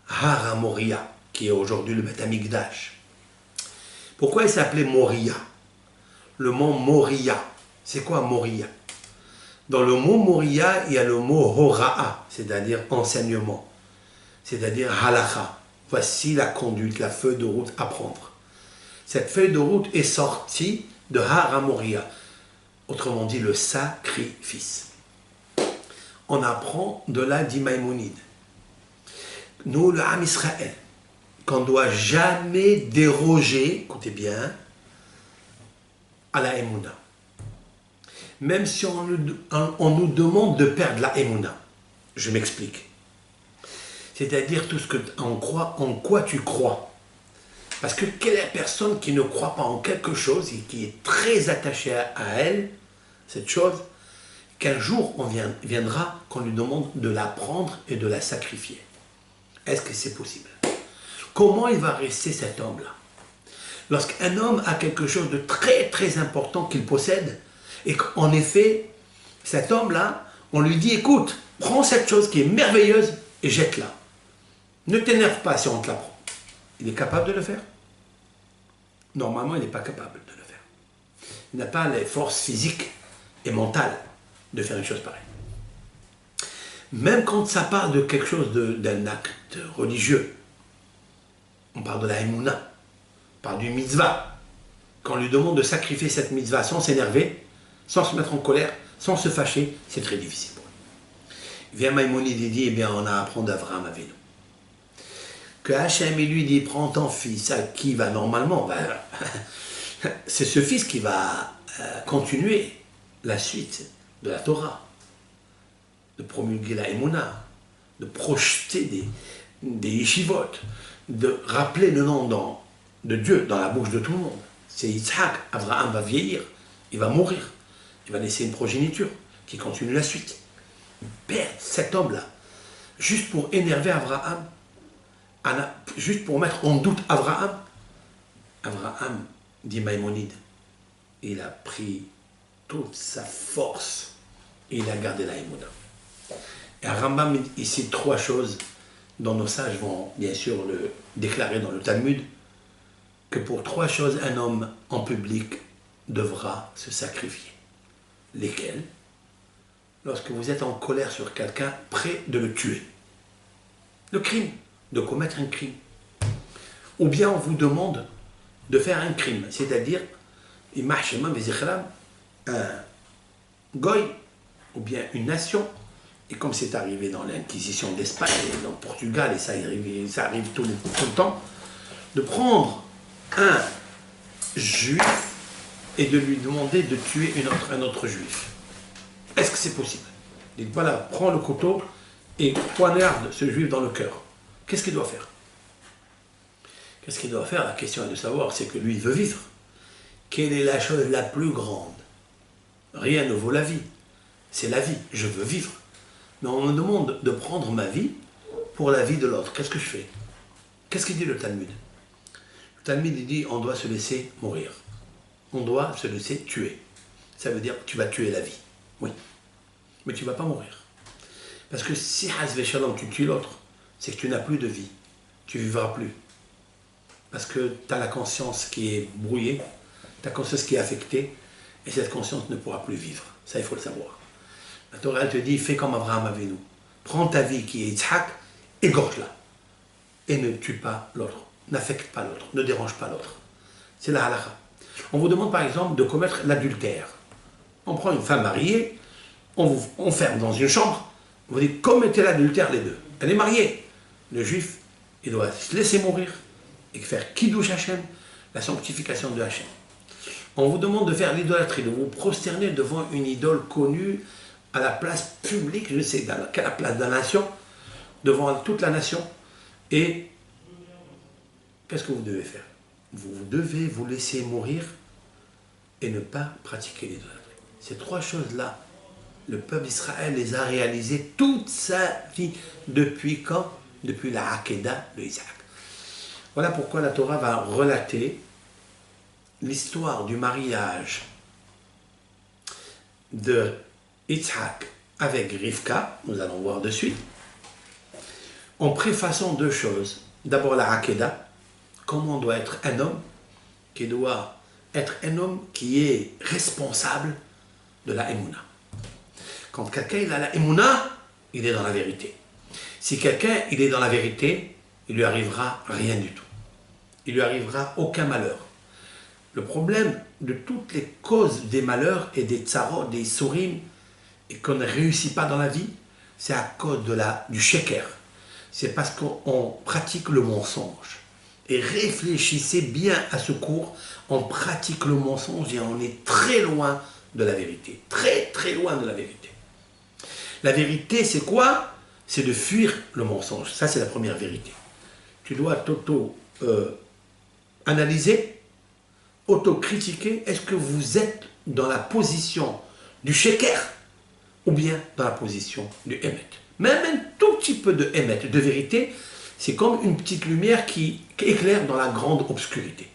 Har HaMoria, qui est aujourd'hui le Beth Amikdash. Pourquoi il s'appelait Moria? Le mot Moria, c'est quoi Moria? Dans le mot Moria, il y a le mot Hora'a, c'est-à-dire enseignement, c'est-à-dire halakha. Voici la conduite, la feuille de route à prendre. Cette feuille de route est sortie de Har HaMoria, autrement dit le sacrifice. On apprend de là dit Maïmonide. Nous, le Ham Israël, qu'on ne doit jamais déroger, écoutez bien, à la Emouna. Même si on nous demande de perdre la Emouna. Je m'explique. C'est-à-dire tout ce que on croit, en quoi tu crois. Parce que quelle est la personne qui ne croit pas en quelque chose et qui est très attachée à elle, cette chose, qu'un jour on viendra qu'on lui demande de la prendre et de la sacrifier. Est-ce que c'est possible? Comment il va rester cet homme-là? Lorsqu'un homme a quelque chose de très très important qu'il possède, et qu'en effet, cet homme-là, on lui dit, écoute, prends cette chose qui est merveilleuse et jette-la. Ne t'énerve pas si on te la prend. Il est capable de le faire? Normalement, il n'est pas capable de le faire. Il n'a pas les forces physiques et mentales de faire une chose pareille. Même quand ça parle de quelque chose, d'un acte religieux, on parle de la Emouna, on parle du mitzvah. Quand on lui demande de sacrifier cette mitzvah sans s'énerver, sans se mettre en colère, sans se fâcher, c'est très difficile pour lui. Il vient Maïmonide et dit, eh bien, on a à apprendre d'Abraham avec nous. Que Hachem lui dit, prends ton fils, à qui va normalement, c'est ce fils qui va continuer la suite de la Torah, de promulguer la Emouna, de projeter des yeshivot, de rappeler le nom de Dieu dans la bouche de tout le monde. C'est Yitzhak. Abraham va vieillir, il va mourir, il va laisser une progéniture qui continue la suite. Perdre cet homme-là, juste pour énerver Abraham, juste pour mettre en doute Abraham, dit Maïmonide, il a pris toute sa force et il a gardé la Emouna. Et Rambam ici trois choses dont nos sages vont bien sûr le déclarer dans le Talmud, que pour trois choses un homme en public devra se sacrifier. Lesquelles? Lorsque vous êtes en colère sur quelqu'un, prêt de le tuer. Le crime, de commettre un crime. Ou bien on vous demande de faire un crime, c'est-à-dire un goy, ou bien une nation, et comme c'est arrivé dans l'Inquisition d'Espagne et dans le Portugal, et ça arrive tout le temps, de prendre un juif et de lui demander de tuer un autre juif. Est-ce que c'est possible? Dites, voilà, prends le couteau et poignarde ce juif dans le cœur. Qu'est-ce qu'il doit faire? Qu'est-ce qu'il doit faire? La question est de savoir, c'est que lui, il veut vivre. Quelle est la chose la plus grande? Rien ne vaut la vie. C'est la vie, je veux vivre. Mais on me demande de prendre ma vie pour la vie de l'autre. Qu'est-ce que je fais? Qu'est-ce qu'il dit le Talmud? Le Talmud il dit on doit se laisser mourir. On doit se laisser tuer. Ça veut dire que tu vas tuer la vie. Oui. Mais tu ne vas pas mourir. Parce que si Hazve Shalom tu tues l'autre, c'est que tu n'as plus de vie. Tu ne vivras plus. Parce que tu as la conscience qui est brouillée, ta conscience qui est affectée, et cette conscience ne pourra plus vivre. Ça, il faut le savoir. La Torah, elle te dit, fais comme Abraham avec nous. Prends ta vie qui est Yitzhak, égorge-la. Et ne tue pas l'autre. N'affecte pas l'autre. Ne dérange pas l'autre. C'est la halakha. On vous demande par exemple de commettre l'adultère. On prend une femme mariée, on vous enferme dans une chambre, on vous dit commettez l'adultère les deux. Elle est mariée. Le juif, il doit se laisser mourir et faire Kiddush Hashem, la sanctification de Hashem. On vous demande de faire l'idolâtrie, de vous prosterner devant une idole connue à la place publique, je ne sais dans quelle place de la nation, devant toute la nation. Et qu'est-ce que vous devez faire? Vous devez vous laisser mourir et ne pas pratiquer l'idolâtrie. Ces trois choses-là, le peuple d'Israël les a réalisées toute sa vie. Depuis quand? Depuis la Akedah de Isaac. Voilà pourquoi la Torah va relater l'histoire du mariage de Yitzhak avec Rivka, nous allons voir de suite, en préfaçant deux choses. D'abord la Akedah, comment doit être un homme, qui doit être un homme qui est responsable de la Emouna. Quand quelqu'un il a la Emouna, il est dans la vérité. Si quelqu'un il est dans la vérité, il lui arrivera rien du tout. Il lui arrivera aucun malheur. Le problème de toutes les causes des malheurs et des tsarot, des sourim, et qu'on ne réussit pas dans la vie, c'est à cause du sheker. C'est parce qu'on pratique le mensonge. Et réfléchissez bien à ce cours, on pratique le mensonge et on est très loin de la vérité. Très très loin de la vérité. La vérité c'est quoi? C'est de fuir le mensonge. Ça c'est la première vérité. Tu dois t'auto-analyser, auto-critiquer. Est-ce que vous êtes dans la position du sheker ou bien dans la position du émet? Même un tout petit peu de émet, de vérité, c'est comme une petite lumière qui éclaire dans la grande obscurité.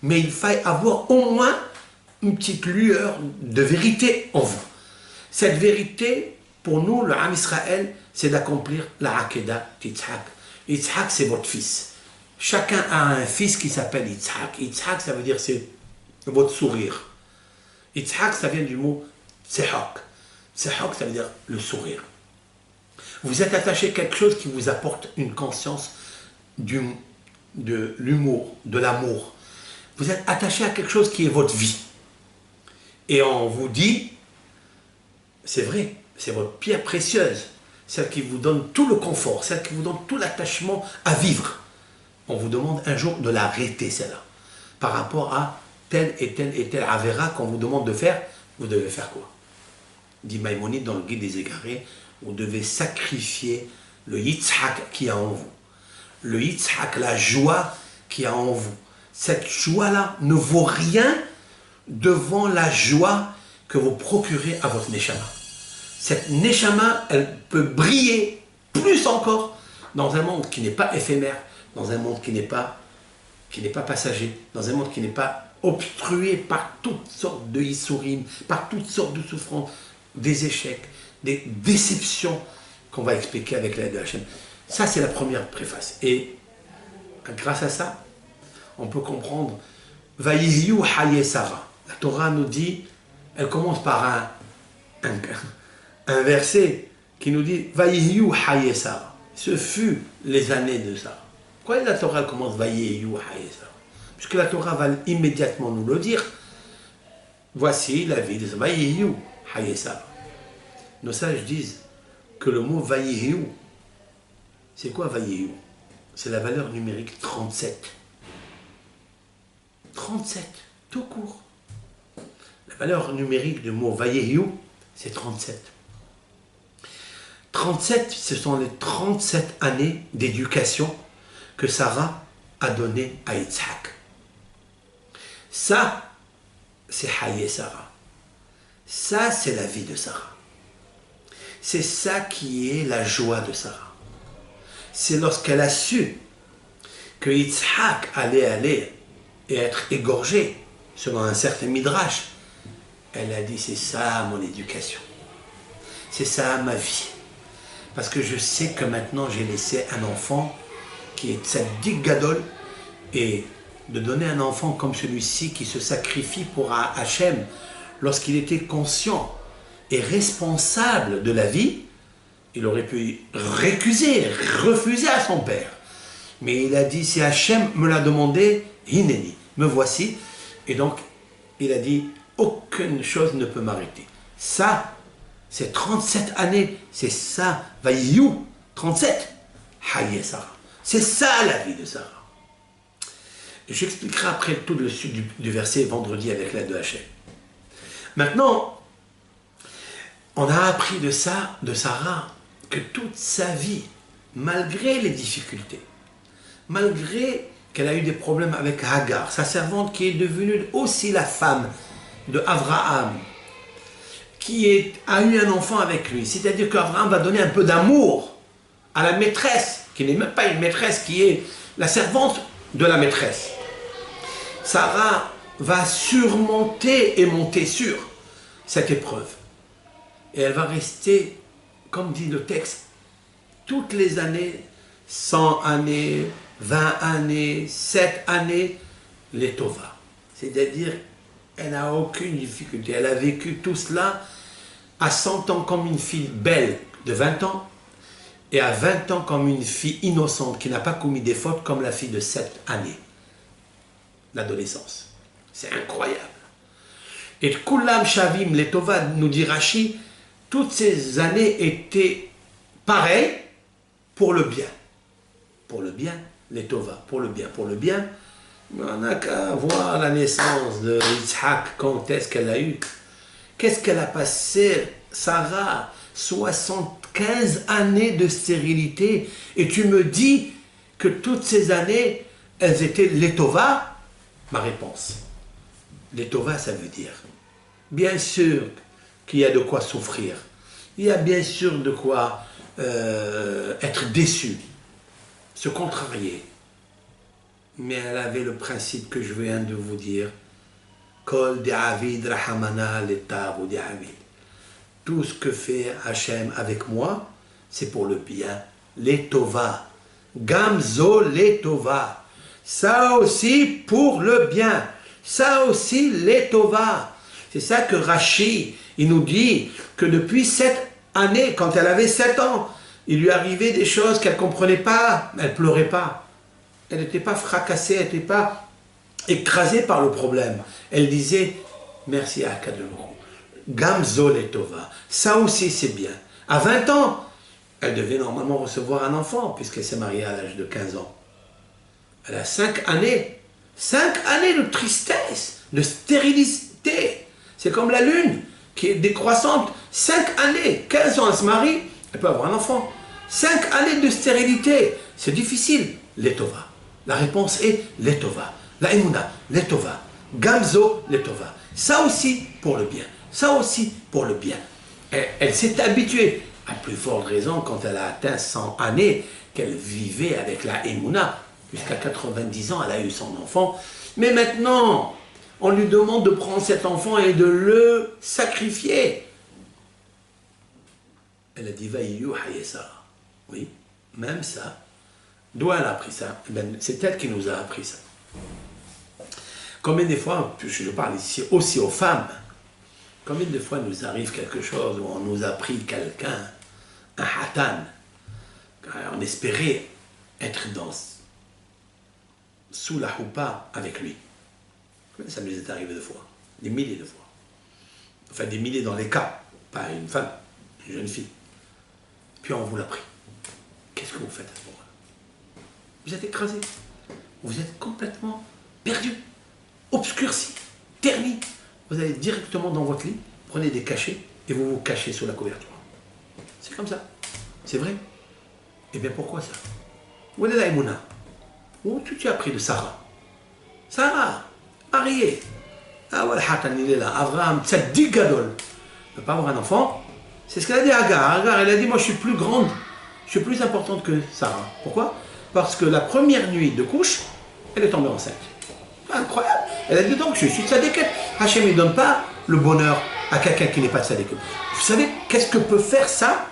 Mais il faille avoir au moins une petite lueur de vérité en vous. Cette vérité, pour nous, le Ham Israël, c'est d'accomplir la Akedah d'Yitzhak. Yitzhak, c'est votre fils. Chacun a un fils qui s'appelle Yitzhak. Yitzhak, ça veut dire c'est votre sourire. Yitzhak, ça vient du mot tsehak. Tsehak, ça veut dire le sourire. Vous êtes attaché à quelque chose qui vous apporte une conscience de l'humour, de l'amour. Vous êtes attaché à quelque chose qui est votre vie. Et on vous dit, c'est vrai, c'est votre pierre précieuse, celle qui vous donne tout le confort, celle qui vous donne tout l'attachement à vivre. On vous demande un jour de l'arrêter, celle-là. Par rapport à telle et telle et telle avéra qu'on vous demande de faire, vous devez faire quoi? Dit Maïmonide dans le Guide des Égarés, vous devez sacrifier le Yitzhak qui est en vous. Le Yitzhak, la joie qui est en vous. Cette joie-là ne vaut rien devant la joie que vous procurez à votre Neshama. Cette Neshama, elle peut briller plus encore dans un monde qui n'est pas éphémère, dans un monde qui n'est pas passager, dans un monde qui n'est pas obstrué par toutes sortes de Yissourim, par toutes sortes de souffrances, des échecs, des déceptions qu'on va expliquer avec l'aide de Hachem. Ça, c'est la première préface. Et grâce à ça, on peut comprendre Vayiyu Haye Sarah. La Torah nous dit, elle commence par un verset qui nous dit Vayiyu Haye Sarah. Ce fut les années de Sarah. Pourquoi la Torah commence Vayiyu Haye Sarah? Puisque la Torah va immédiatement nous le dire. Voici la vie de Sarah. Vayiyu Haye Sarah. Nos sages disent que le mot Vayihu, c'est quoi Vayihu? C'est la valeur numérique 37. 37, tout court. La valeur numérique du mot Vayihu, c'est 37. 37, ce sont les 37 années d'éducation que Sarah a données à Yitzhak. Ça, c'est Haye Sarah. Ça, c'est la vie de Sarah. C'est ça qui est la joie de Sarah. C'est lorsqu'elle a su que Yitzhak allait aller et être égorgé, selon un certain midrash, elle a dit, c'est ça mon éducation. C'est ça ma vie. Parce que je sais que maintenant j'ai laissé un enfant qui est tzaddik gadol, et de donner un enfant comme celui-ci qui se sacrifie pour Hachem lorsqu'il était conscient et responsable de la vie, il aurait pu récuser, refuser à son père. Mais il a dit, si Hachem me l'a demandé, Hineni, me voici. Et donc, il a dit, aucune chose ne peut m'arrêter. Ça, c'est 37 années, c'est ça, Vayiyu, 37, Haye Sarah. C'est ça la vie de Sarah. J'expliquerai après tout le suite du verset vendredi avec l'aide de Hachem. Maintenant, on a appris de ça, de Sarah, que toute sa vie, malgré les difficultés, malgré qu'elle a eu des problèmes avec Hagar, sa servante qui est devenue aussi la femme de Abraham, a eu un enfant avec lui, c'est-à-dire qu'Abraham va donner un peu d'amour à la maîtresse, qui n'est même pas une maîtresse, qui est la servante de la maîtresse. Sarah va surmonter et monter sur cette épreuve. Et elle va rester, comme dit le texte, toutes les années, 100 années, 20 années, 7 années, les Tova. C'est-à-dire, elle n'a aucune difficulté. Elle a vécu tout cela à 100 ans comme une fille belle de 20 ans et à 20 ans comme une fille innocente qui n'a pas commis des fautes comme la fille de 7 années. L'adolescence. C'est incroyable. Et Kulam Shavim, les Tova, nous dit Rashi, toutes ces années étaient pareilles pour le bien. Pour le bien, les Tova, pour le bien. Pour le bien, on n'a qu'à voir la naissance de Yitzhak, quand est-ce qu'elle a eu. Qu'est-ce qu'elle a passé, Sarah, 75 années de stérilité, et tu me dis que toutes ces années, elles étaient les Tova? Ma réponse, les Tova, ça veut dire, bien sûr qu'il y a de quoi souffrir, il y a bien sûr de quoi être déçu, se contrarier. Mais elle avait le principe que je viens de vous dire, Kol David Rahamana Letav David. Tout ce que fait Hachem avec moi, c'est pour le bien. Les Tova. Gamzo les Tova. Ça aussi pour le bien. Ça aussi les Tova. C'est ça que Rashi, il nous dit que depuis 7 années, quand elle avait 7 ans, il lui arrivait des choses qu'elle ne comprenait pas. Elle ne pleurait pas. Elle n'était pas fracassée, elle n'était pas écrasée par le problème. Elle disait, merci à Akadosh. Gamzo les Tova. Ça aussi c'est bien. À 20 ans, elle devait normalement recevoir un enfant, puisqu'elle s'est mariée à l'âge de 15 ans. Elle a 5 années. 5 années de tristesse, de stérilité. C'est comme la lune, qui est décroissante. 5 années, 15 ans, elle se marie, elle peut avoir un enfant. 5 années de stérilité, c'est difficile. Les Tova. La réponse est les Tova. La Emouna, les Tova. Gamzo, les Tova. Ça aussi pour le bien. Ça aussi pour le bien. Elle s'est habituée, à plus forte raison quand elle a atteint 100 années, qu'elle vivait avec la Emouna. Jusqu'à 90 ans, elle a eu son enfant. Mais maintenant, on lui demande de prendre cet enfant et de le sacrifier. Elle a dit, Vaïyu Hayesa. Oui, même ça. D'où elle a appris ça? C'est elle qui nous a appris ça. Combien de fois, je parle ici aussi aux femmes, combien de fois nous arrive quelque chose où on nous a pris quelqu'un, un hatan, on espérait être sous la houpa avec lui. Ça nous est arrivé 2 fois, des milliers de fois. Enfin, des milliers dans les cas, pas une femme, une jeune fille. Puis on vous l'a pris. Qu'est-ce que vous faites à ce moment-là? Vous êtes écrasé. Vous êtes complètement perdu, obscurci, terni. Vous allez directement dans votre lit, prenez des cachets et vous vous cachez sous la couverture. C'est comme ça. C'est vrai. Eh bien, pourquoi ça? Où est la Emouna? Où tu as appris de Sarah? Sarah, mariée. Ah ouais, Hatan, il est là. Abraham, Tzaddik Gadol. Ne peut pas avoir un enfant. C'est ce qu'elle a dit à Hagar. Hagar, elle a dit, moi je suis plus grande, je suis plus importante que Sarah. Pourquoi? Parce que la première nuit de couche, elle est tombée enceinte. Incroyable. Elle a dit donc, je suis tzadéket. Hachem ne donne pas le bonheur à quelqu'un qui n'est pas tzadéket. Vous savez, qu'est-ce que peut faire ça,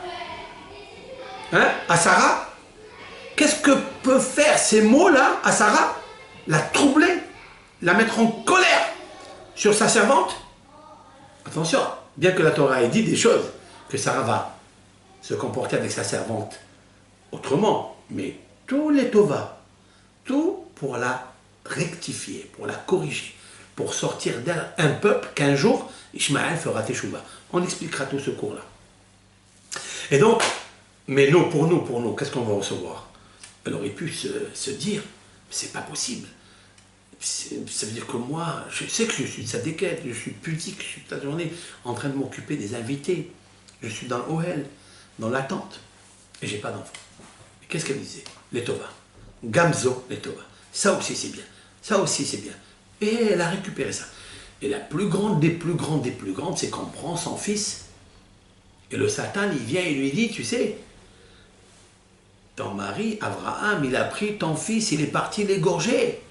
hein, à Sarah? Qu'est-ce que peut faire ces mots-là à Sarah? La troubler, la mettre en colère sur sa servante? Attention, bien que la Torah ait dit des choses, que Sarah va se comporter avec sa servante autrement, mais tous les Tova, tout pour la rectifier, pour la corriger, pour sortir d'elle un peuple qu'un jour, Ishmaël fera teshuva. On expliquera tout ce cours-là. Et donc, mais nous, pour nous, qu'est-ce qu'on va recevoir? Elle aurait pu se dire, c'est pas possible. Ça veut dire que moi, je sais que je suis tzadékette, je suis pudique, je suis toute la journée en train de m'occuper des invités. Je suis dans l'OL, dans l'attente. Et j'ai pas d'enfant. Qu'est-ce qu'elle disait? Les Tova. Gamzo, les Tova. Ça aussi c'est bien. Ça aussi c'est bien. Et elle a récupéré ça. Et la plus grande des plus grandes des plus grandes, c'est qu'on prend son fils. Et le Satan, il vient et lui dit, tu sais, ton mari, Abraham, il a pris ton fils, il est parti l'égorger.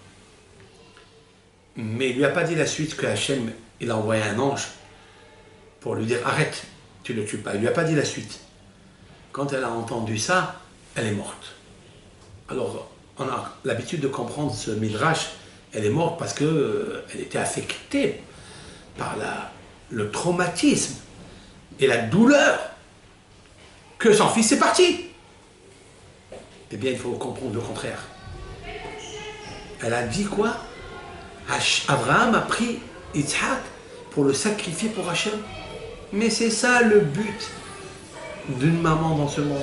Mais il ne lui a pas dit la suite que Hachem, il a envoyé un ange pour lui dire, arrête, tu ne le tues pas. Il ne lui a pas dit la suite. Quand elle a entendu ça, elle est morte. Alors, on a l'habitude de comprendre ce midrash. Elle est morte parce qu'elle était affectée par le traumatisme et la douleur que son fils est parti. Eh bien, il faut comprendre le contraire. Elle a dit quoi? Abraham a pris Yitzhak pour le sacrifier pour Hachem. Mais c'est ça le but d'une maman dans ce monde.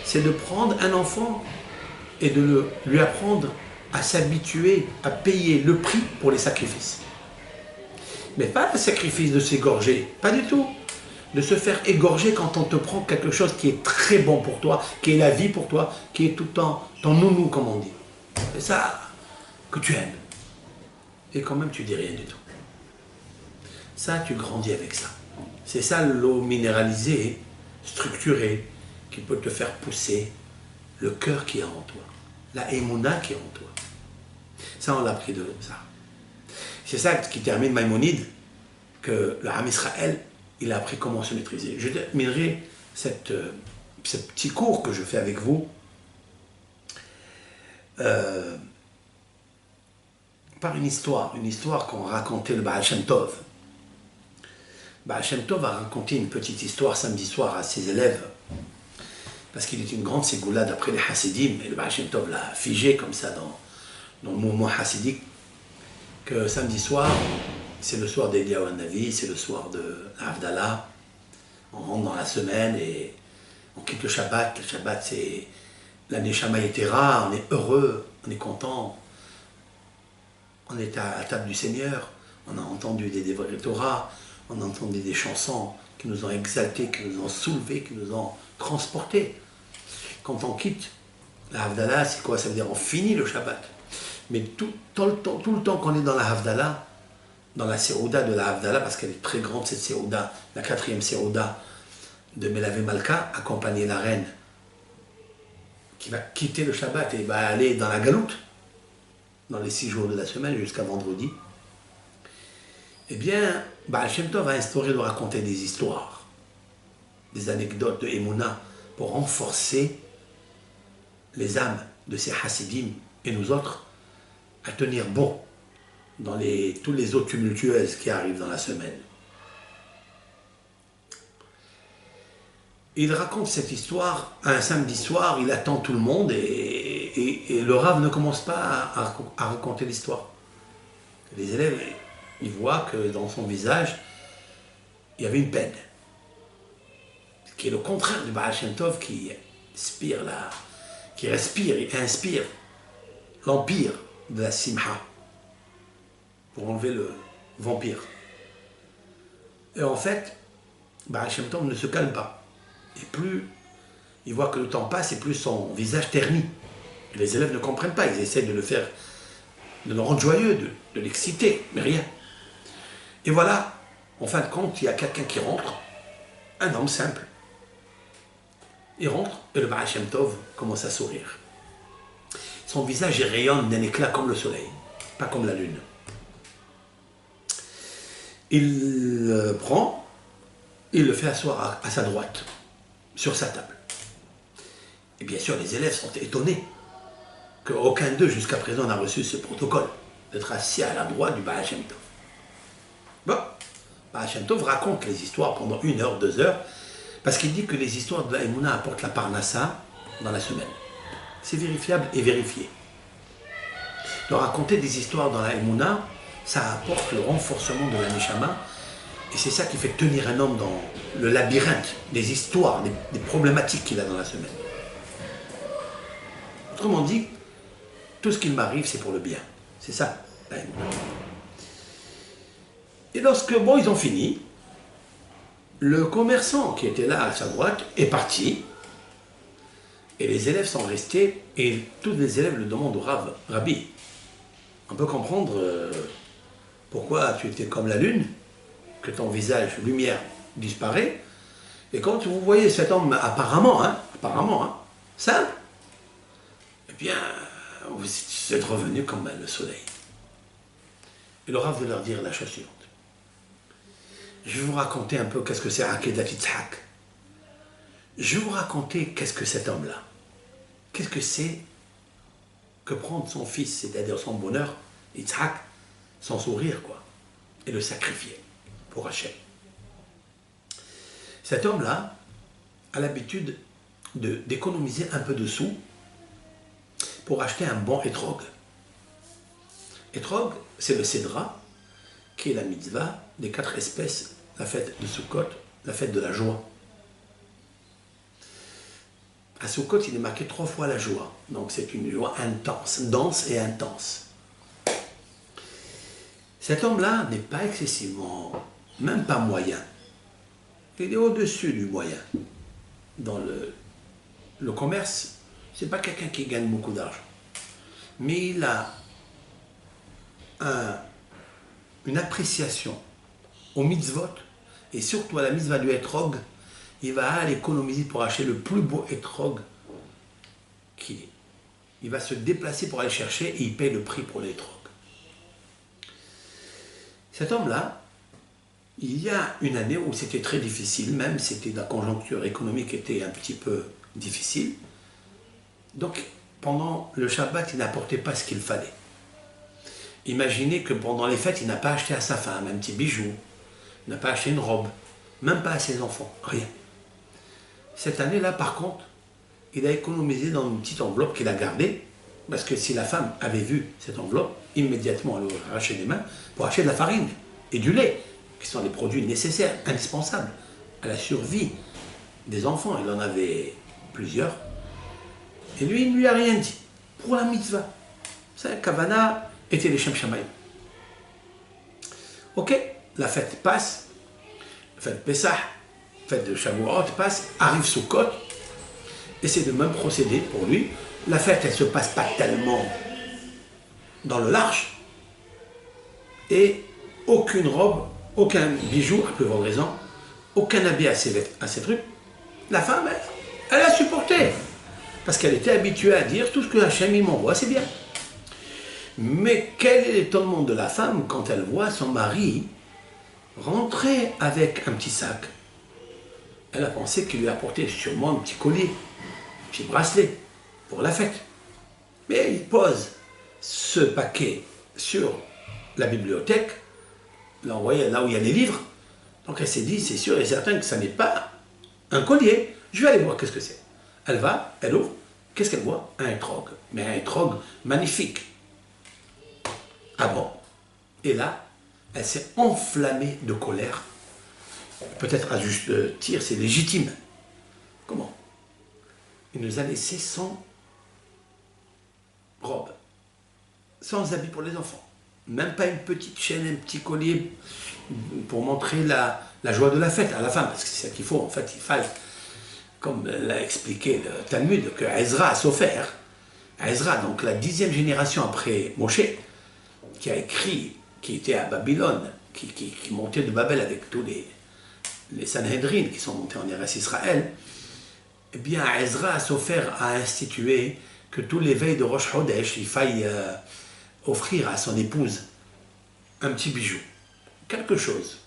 C'est de prendre un enfant et de lui apprendre à s'habituer à payer le prix pour les sacrifices. Mais pas le sacrifice de s'égorger, pas du tout. De se faire égorger quand on te prend quelque chose qui est très bon pour toi, qui est la vie pour toi, qui est tout le temps ton nounou, comme on dit. C'est ça que tu aimes. Et quand même, tu dis rien du tout. Ça, tu grandis avec ça. C'est ça l'eau minéralisée, structurée, qui peut te faire pousser le cœur qui est en toi, la émouna qui est en toi. Ça, on l'a appris de ça. C'est ça qui termine Maïmonide, que le Ham Israël, il a appris comment se maîtriser. Je terminerai ce petit cours que je fais avec vous par une histoire qu'on racontait le Baal Shem Tov. Baal Shem Tov a raconté une petite histoire samedi soir à ses élèves, parce qu'il est une grande ségoula d'après les Hasidim, et le Baal Shem Tov l'a figé comme ça dans le mouvement hassidique, que samedi soir, c'est le soir d'Eliyahu Hanavi, c'est le soir de l'Havdalah. On rentre dans la semaine et on quitte le Shabbat. Le Shabbat, c'est la Neshama Yetera, on est heureux, on est content. On est à la table du Seigneur, on a entendu des Devrei Torah, on a entendu des chansons qui nous ont exaltés, qui nous ont soulevés, qui nous ont transportés. Quand on quitte la Havdalah, c'est quoi? Ça veut dire on finit le Shabbat. Mais tout le temps qu'on est dans la Havdalah, dans la Séouda de la Havdalah, parce qu'elle est très grande cette Séouda, la 4e Séouda de Melavé Malka, accompagner la reine qui va quitter le Shabbat et va aller dans la galoute, dans les 6 jours de la semaine jusqu'à vendredi. Eh bien, Baal Shem Tov a instauré de raconter des histoires, des anecdotes de Emouna pour renforcer les âmes de ces Hasidim et nous autres à tenir bon dans toutes les eaux tumultueuses qui arrivent dans la semaine. Il raconte cette histoire un samedi soir, il attend tout le monde et le Rav ne commence pas à raconter l'histoire. Les élèves, ils voient que dans son visage, il y avait une peine, qui est le contraire du Baal Shem Tov qui respire et inspire l'empire de la Simha, pour enlever le vampire. Et en fait, Baal Shem Tov ne se calme pas. Et plus il voit que le temps passe, et plus son visage ternit. Et les élèves ne comprennent pas, ils essaient de le rendre joyeux, de l'exciter, mais rien. Et voilà, en fin de compte, il y a quelqu'un qui rentre, un homme simple. Il rentre, et le Baal Shem Tov commence à sourire. Son visage il rayonne d'un éclat comme le soleil, pas comme la lune. Il le prend, il le fait asseoir à sa droite, sur sa table. Et bien sûr, les élèves sont étonnés qu'aucun d'eux jusqu'à présent n'a reçu ce protocole, d'être assis à la droite du Baal Shem Tov. Bon, Baal Shem Tov raconte les histoires pendant 1 heure, 2 heures, parce qu'il dit que les histoires de la Emouna apportent la parnassa dans la semaine. C'est vérifiable et vérifié. De raconter des histoires dans la Emouna, ça apporte le renforcement de la Neshama, et c'est ça qui fait tenir un homme dans le labyrinthe des histoires, des problématiques qu'il a dans la semaine. Autrement dit, tout ce qui m'arrive, c'est pour le bien. C'est ça. Et lorsque, bon, ils ont fini, le commerçant qui était là à sa droite est parti, et les élèves sont restés, et tous les élèves le demandent au Rabbi. On peut comprendre pourquoi tu étais comme la lune, que ton visage, lumière, disparaît, et quand vous voyez cet homme apparemment, simple, eh bien, vous êtes revenu comme le soleil. Et le Rav veut leur dire la chose suivante. Je vais vous raconter un peu qu'est-ce que c'est Akedat Yitzhak. Je vais vous raconter qu'est-ce que cet homme-là, qu'est-ce que c'est que prendre son fils, c'est-à-dire son bonheur, Yitzhak, son sourire, quoi, et le sacrifier pour Hachem. Cet homme-là a l'habitude d'économiser un peu de sous pour acheter un bon étrog. Étrog, c'est le cédra, qui est la mitzvah des 4 espèces, la fête de Sukkot, la fête de la joie. À Sukkot, il est marqué 3 fois la joie, donc c'est une joie intense, dense et intense. Cet homme-là n'est pas excessivement, même pas moyen. Il est au-dessus du moyen. Dans le commerce, c'est pas quelqu'un qui gagne beaucoup d'argent. Mais il a une appréciation au mitzvot, et surtout à la mitzvah du etrog. Il va aller économiser pour acheter le plus beau etrog qu'il est. Il va se déplacer pour aller chercher et il paye le prix pour l'étrog. Cet homme-là, il y a une année où c'était très difficile, même c'était la conjoncture économique était un petit peu difficile. Donc, pendant le Shabbat, il n'apportait pas ce qu'il fallait. Imaginez que pendant les fêtes, il n'a pas acheté à sa femme un petit bijou, il n'a pas acheté une robe, même pas à ses enfants, rien. Cette année-là, par contre, il a économisé dans une petite enveloppe qu'il a gardée, parce que si la femme avait vu cette enveloppe, immédiatement elle aurait arraché les mains pour acheter de la farine et du lait, qui sont les produits nécessaires, indispensables à la survie des enfants. Il en avait plusieurs. Et lui, il ne lui a rien dit. Pour la mitzvah. Ça, Kavana était les Shem Shamayim. Ok, la fête passe, la fête Pessah, la fête de Shavuot passe, arrive Sukkot, et c'est le même procédé pour lui. La fête, elle ne se passe pas tellement dans le large, et aucune robe, aucun bijou, à plus grande raison, aucun habit à ses trucs. La femme, elle a supporté, parce qu'elle était habituée à dire tout ce que Hachem m'envoie, c'est bien. Mais quel est l'étonnement de la femme quand elle voit son mari rentrer avec un petit sac? Elle a pensé qu'il lui apportait sûrement un petit collier, un petit bracelet pour la fête. Mais il pose ce paquet sur la bibliothèque, là où il y a les livres. Donc elle s'est dit, c'est sûr et certain que ça n'est pas un collier. Je vais aller voir qu'est-ce que c'est. Elle va, elle ouvre, qu'est-ce qu'elle voit? Un etrog, mais un etrog magnifique. Ah bon? Et là, elle s'est enflammée de colère. Peut-être à juste tir, c'est légitime. Comment? Il nous a laissé sans robe, sans habit pour les enfants. Même pas une petite chaîne, un petit collier pour montrer la joie de la fête à la fin, parce que c'est ça qu'il faut, en fait, il fallait, comme l'a expliqué le Talmud, que Ezra a souffert. Ezra, donc la 10e génération après Moshe, qui a écrit, qui était à Babylone, qui montait de Babel avec tous les Sanhedrin qui sont montés en Eretz Israël, eh bien Ezra a souffert à instituer que tous les veilles de Rosh Chodesh, il faille offrir à son épouse un petit bijou, quelque chose,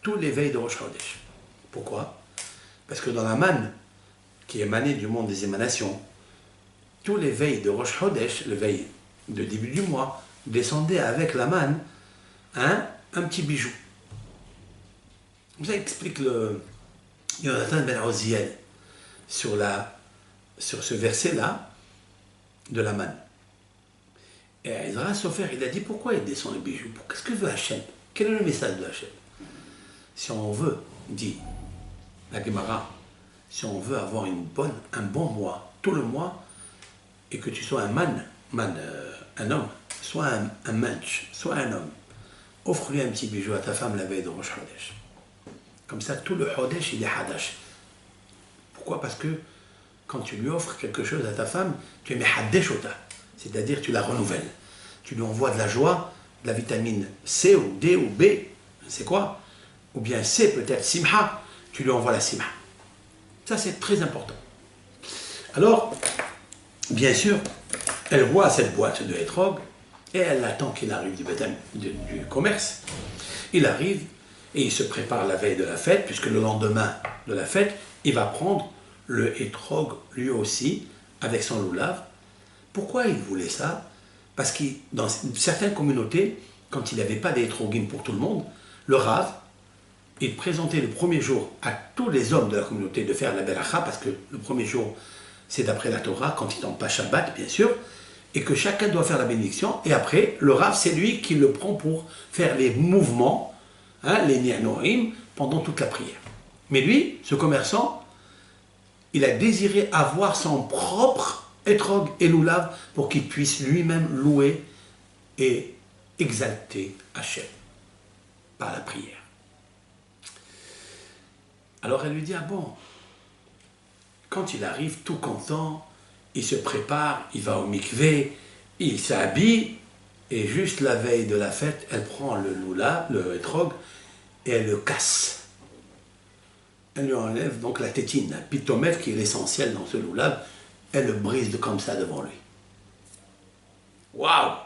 tous les veilles de Rosh Chodesh. Pourquoi? Parce que dans la manne, qui émanait du monde des émanations, tous les veilles de Rosh Chodesh, le veille de début du mois, descendaient avec la manne un petit bijou. Ça explique le Yonatan ben Oziel sur ce verset-là de la manne. Et Ezra Sofer, il a dit pourquoi il descend le bijou? Qu'est-ce que veut Hachem? Quel est le message de Hachem? Si on veut, dit la Gemara, si on veut avoir un bon mois, tout le mois, et que tu sois un un homme, soit un mensch, soit un homme, offre-lui un petit bijou à ta femme la veille de Rosh Chodesh. Comme ça, tout le Chodesh, il est Hadash. Pourquoi? Parce que quand tu lui offres quelque chose à ta femme, tu mets Hadesh Ota, c'est-à-dire tu la renouvelles. Tu lui envoies de la joie, de la vitamine C ou D ou B, c'est quoi? Ou bien C peut-être, Simha, tu lui envoies la Simha. Ça, c'est très important. Alors, bien sûr, elle voit cette boîte de hétrog et elle attend qu'il arrive du commerce. Il arrive et il se prépare la veille de la fête, puisque le lendemain de la fête, il va prendre le hétrog lui aussi avec son loulav. Pourquoi il voulait ça? Parce que dans certaines communautés, quand il n'y avait pas d'hétrogim pour tout le monde, le Rav, il présentait le premier jour à tous les hommes de la communauté de faire la beracha, parce que le premier jour, c'est d'après la Torah, quand il tombe pas Shabbat, bien sûr, et que chacun doit faire la bénédiction, et après, le Rav, c'est lui qui le prend pour faire les mouvements, les nianorim, pendant toute la prière. Mais lui, ce commerçant, il a désiré avoir son propre hétrog et loulav pour qu'il puisse lui-même louer et exalter Hachem par la prière. Alors elle lui dit, ah bon, quand il arrive tout content, il se prépare, il va au mikvé, il s'habille, et juste la veille de la fête, elle prend le loulav, le hétrog, et elle le casse. Elle lui enlève donc la tétine, un pitomètre qui est l'essentiel dans ce loulav, elle le brise comme ça devant lui. Waouh!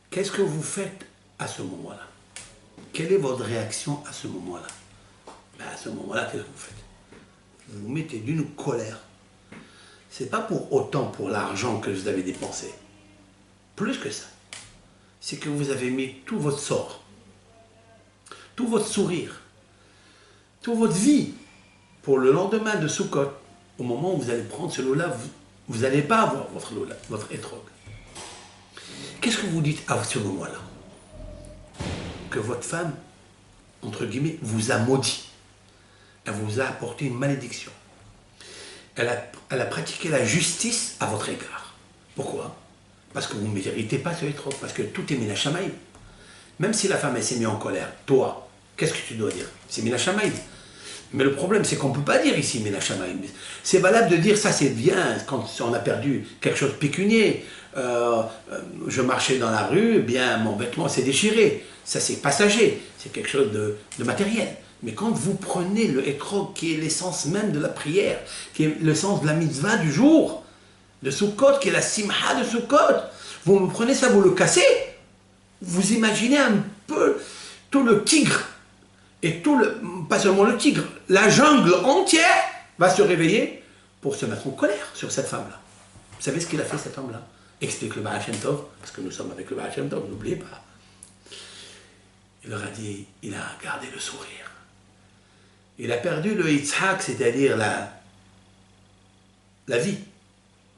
Qu'est-ce que vous faites à ce moment-là? Quelle est votre réaction à ce moment-là? Ben à ce moment-là, qu'est-ce que vous faites? Vous vous mettez d'une colère. C'est pas pour autant pour l'argent que vous avez dépensé. Plus que ça. C'est que vous avez mis tout votre sort, tout votre sourire, toute votre vie pour le lendemain de Sukkot. Au moment où vous allez prendre ce lot-là, vous n'allez pas avoir votre lot-là, votre hétrog. Qu'est-ce que vous dites à ce moment-là? Que votre femme, entre guillemets, vous a maudit. Elle vous a apporté une malédiction. Elle a pratiqué la justice à votre égard. Pourquoi? Parce que vous ne méritez pas ce hétrog, parce que tout est mina shamaïm. Même si la femme s'est mise en colère, toi, qu'est-ce que tu dois dire? C'est mina shamaïm. Mais le problème, c'est qu'on ne peut pas dire ici mina shamaïm. C'est valable de dire ça, c'est bien quand on a perdu quelque chose de pécunier. Je marchais dans la rue, eh bien mon vêtement s'est déchiré. Ça, c'est passager, c'est quelque chose de matériel. Mais quand vous prenez le hétrog, qui est l'essence même de la prière, qui est l'essence de la mitzvah du jour, de Sukkot, qui est la simha de Sukkot, vous me prenez ça, vous le cassez, vous imaginez un peu tout le tigre, et pas seulement le tigre, la jungle entière va se réveiller pour se mettre en colère sur cette femme-là. Vous savez ce qu'il a fait, cet homme-là? Explique le Baal Shem Tov, parce que nous sommes avec le Baal Shem Tov, n'oubliez pas. Il leur a dit, il a gardé le sourire. Il a perdu le Yitzhak, c'est-à-dire la vie.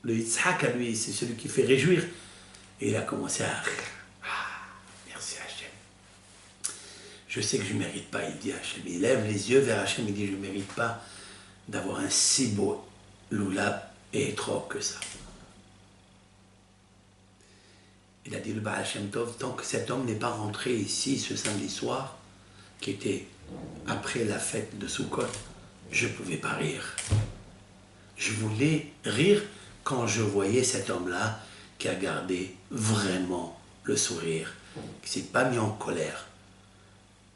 Le Yitzhak à lui, c'est celui qui fait réjouir. Et il a commencé à rire. Ah, merci Hachem. Je sais que je ne mérite pas, il dit Hachem. Il lève les yeux vers Hachem, il dit, je ne mérite pas d'avoir un si beau loulav et hétrog que ça. Il a dit le Baal Shem Tov, tant que cet homme n'est pas rentré ici ce samedi soir, qui était après la fête de Sukkot, je ne pouvais pas rire. Je voulais rire quand je voyais cet homme-là qui a gardé vraiment le sourire, qui ne s'est pas mis en colère.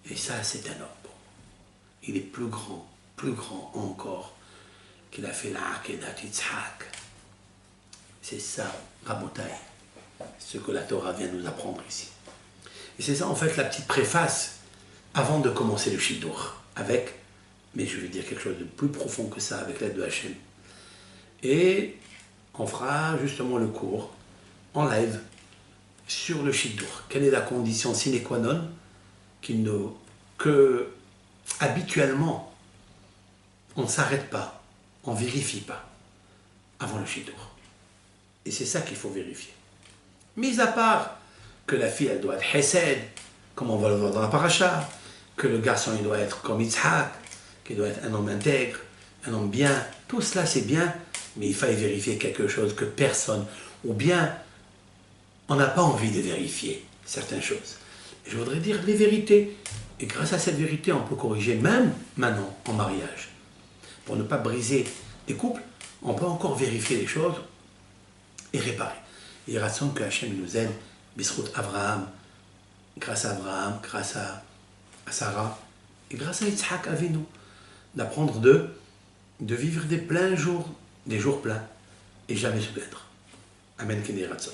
Et ça, c'est un homme. Il est plus grand encore, qu'il a fait la Akedat Yitzhak. C'est ça, Rabotai, ce que la Torah vient nous apprendre ici. Et c'est ça, en fait, la petite préface avant de commencer le Shidur, mais je vais dire quelque chose de plus profond que ça, avec l'aide de Hachem. Et on fera justement le cours en live sur le Shidur. Quelle est la condition sine qua non que habituellement on ne s'arrête pas, on ne vérifie pas avant le Shidur. Et c'est ça qu'il faut vérifier. Mis à part que la fille, elle doit être Hesed, comme on va le voir dans la paracha, que le garçon, il doit être comme Yitzhak, qu'il doit être un homme intègre, un homme bien. Tout cela, c'est bien, mais il fallait vérifier quelque chose que personne, ou bien on n'a pas envie de vérifier certaines choses. Et je voudrais dire les vérités. Et grâce à cette vérité, on peut corriger même maintenant en mariage. Pour ne pas briser des couples, on peut encore vérifier les choses et réparer. Et raison que Hachem nous aide, Bisrout Abraham, grâce à Sarah, et grâce à Yitzhak Avinu, d'apprendre de vivre des pleins jours, des jours pleins, et jamais se plaindre. Amen, Kene Ratzon.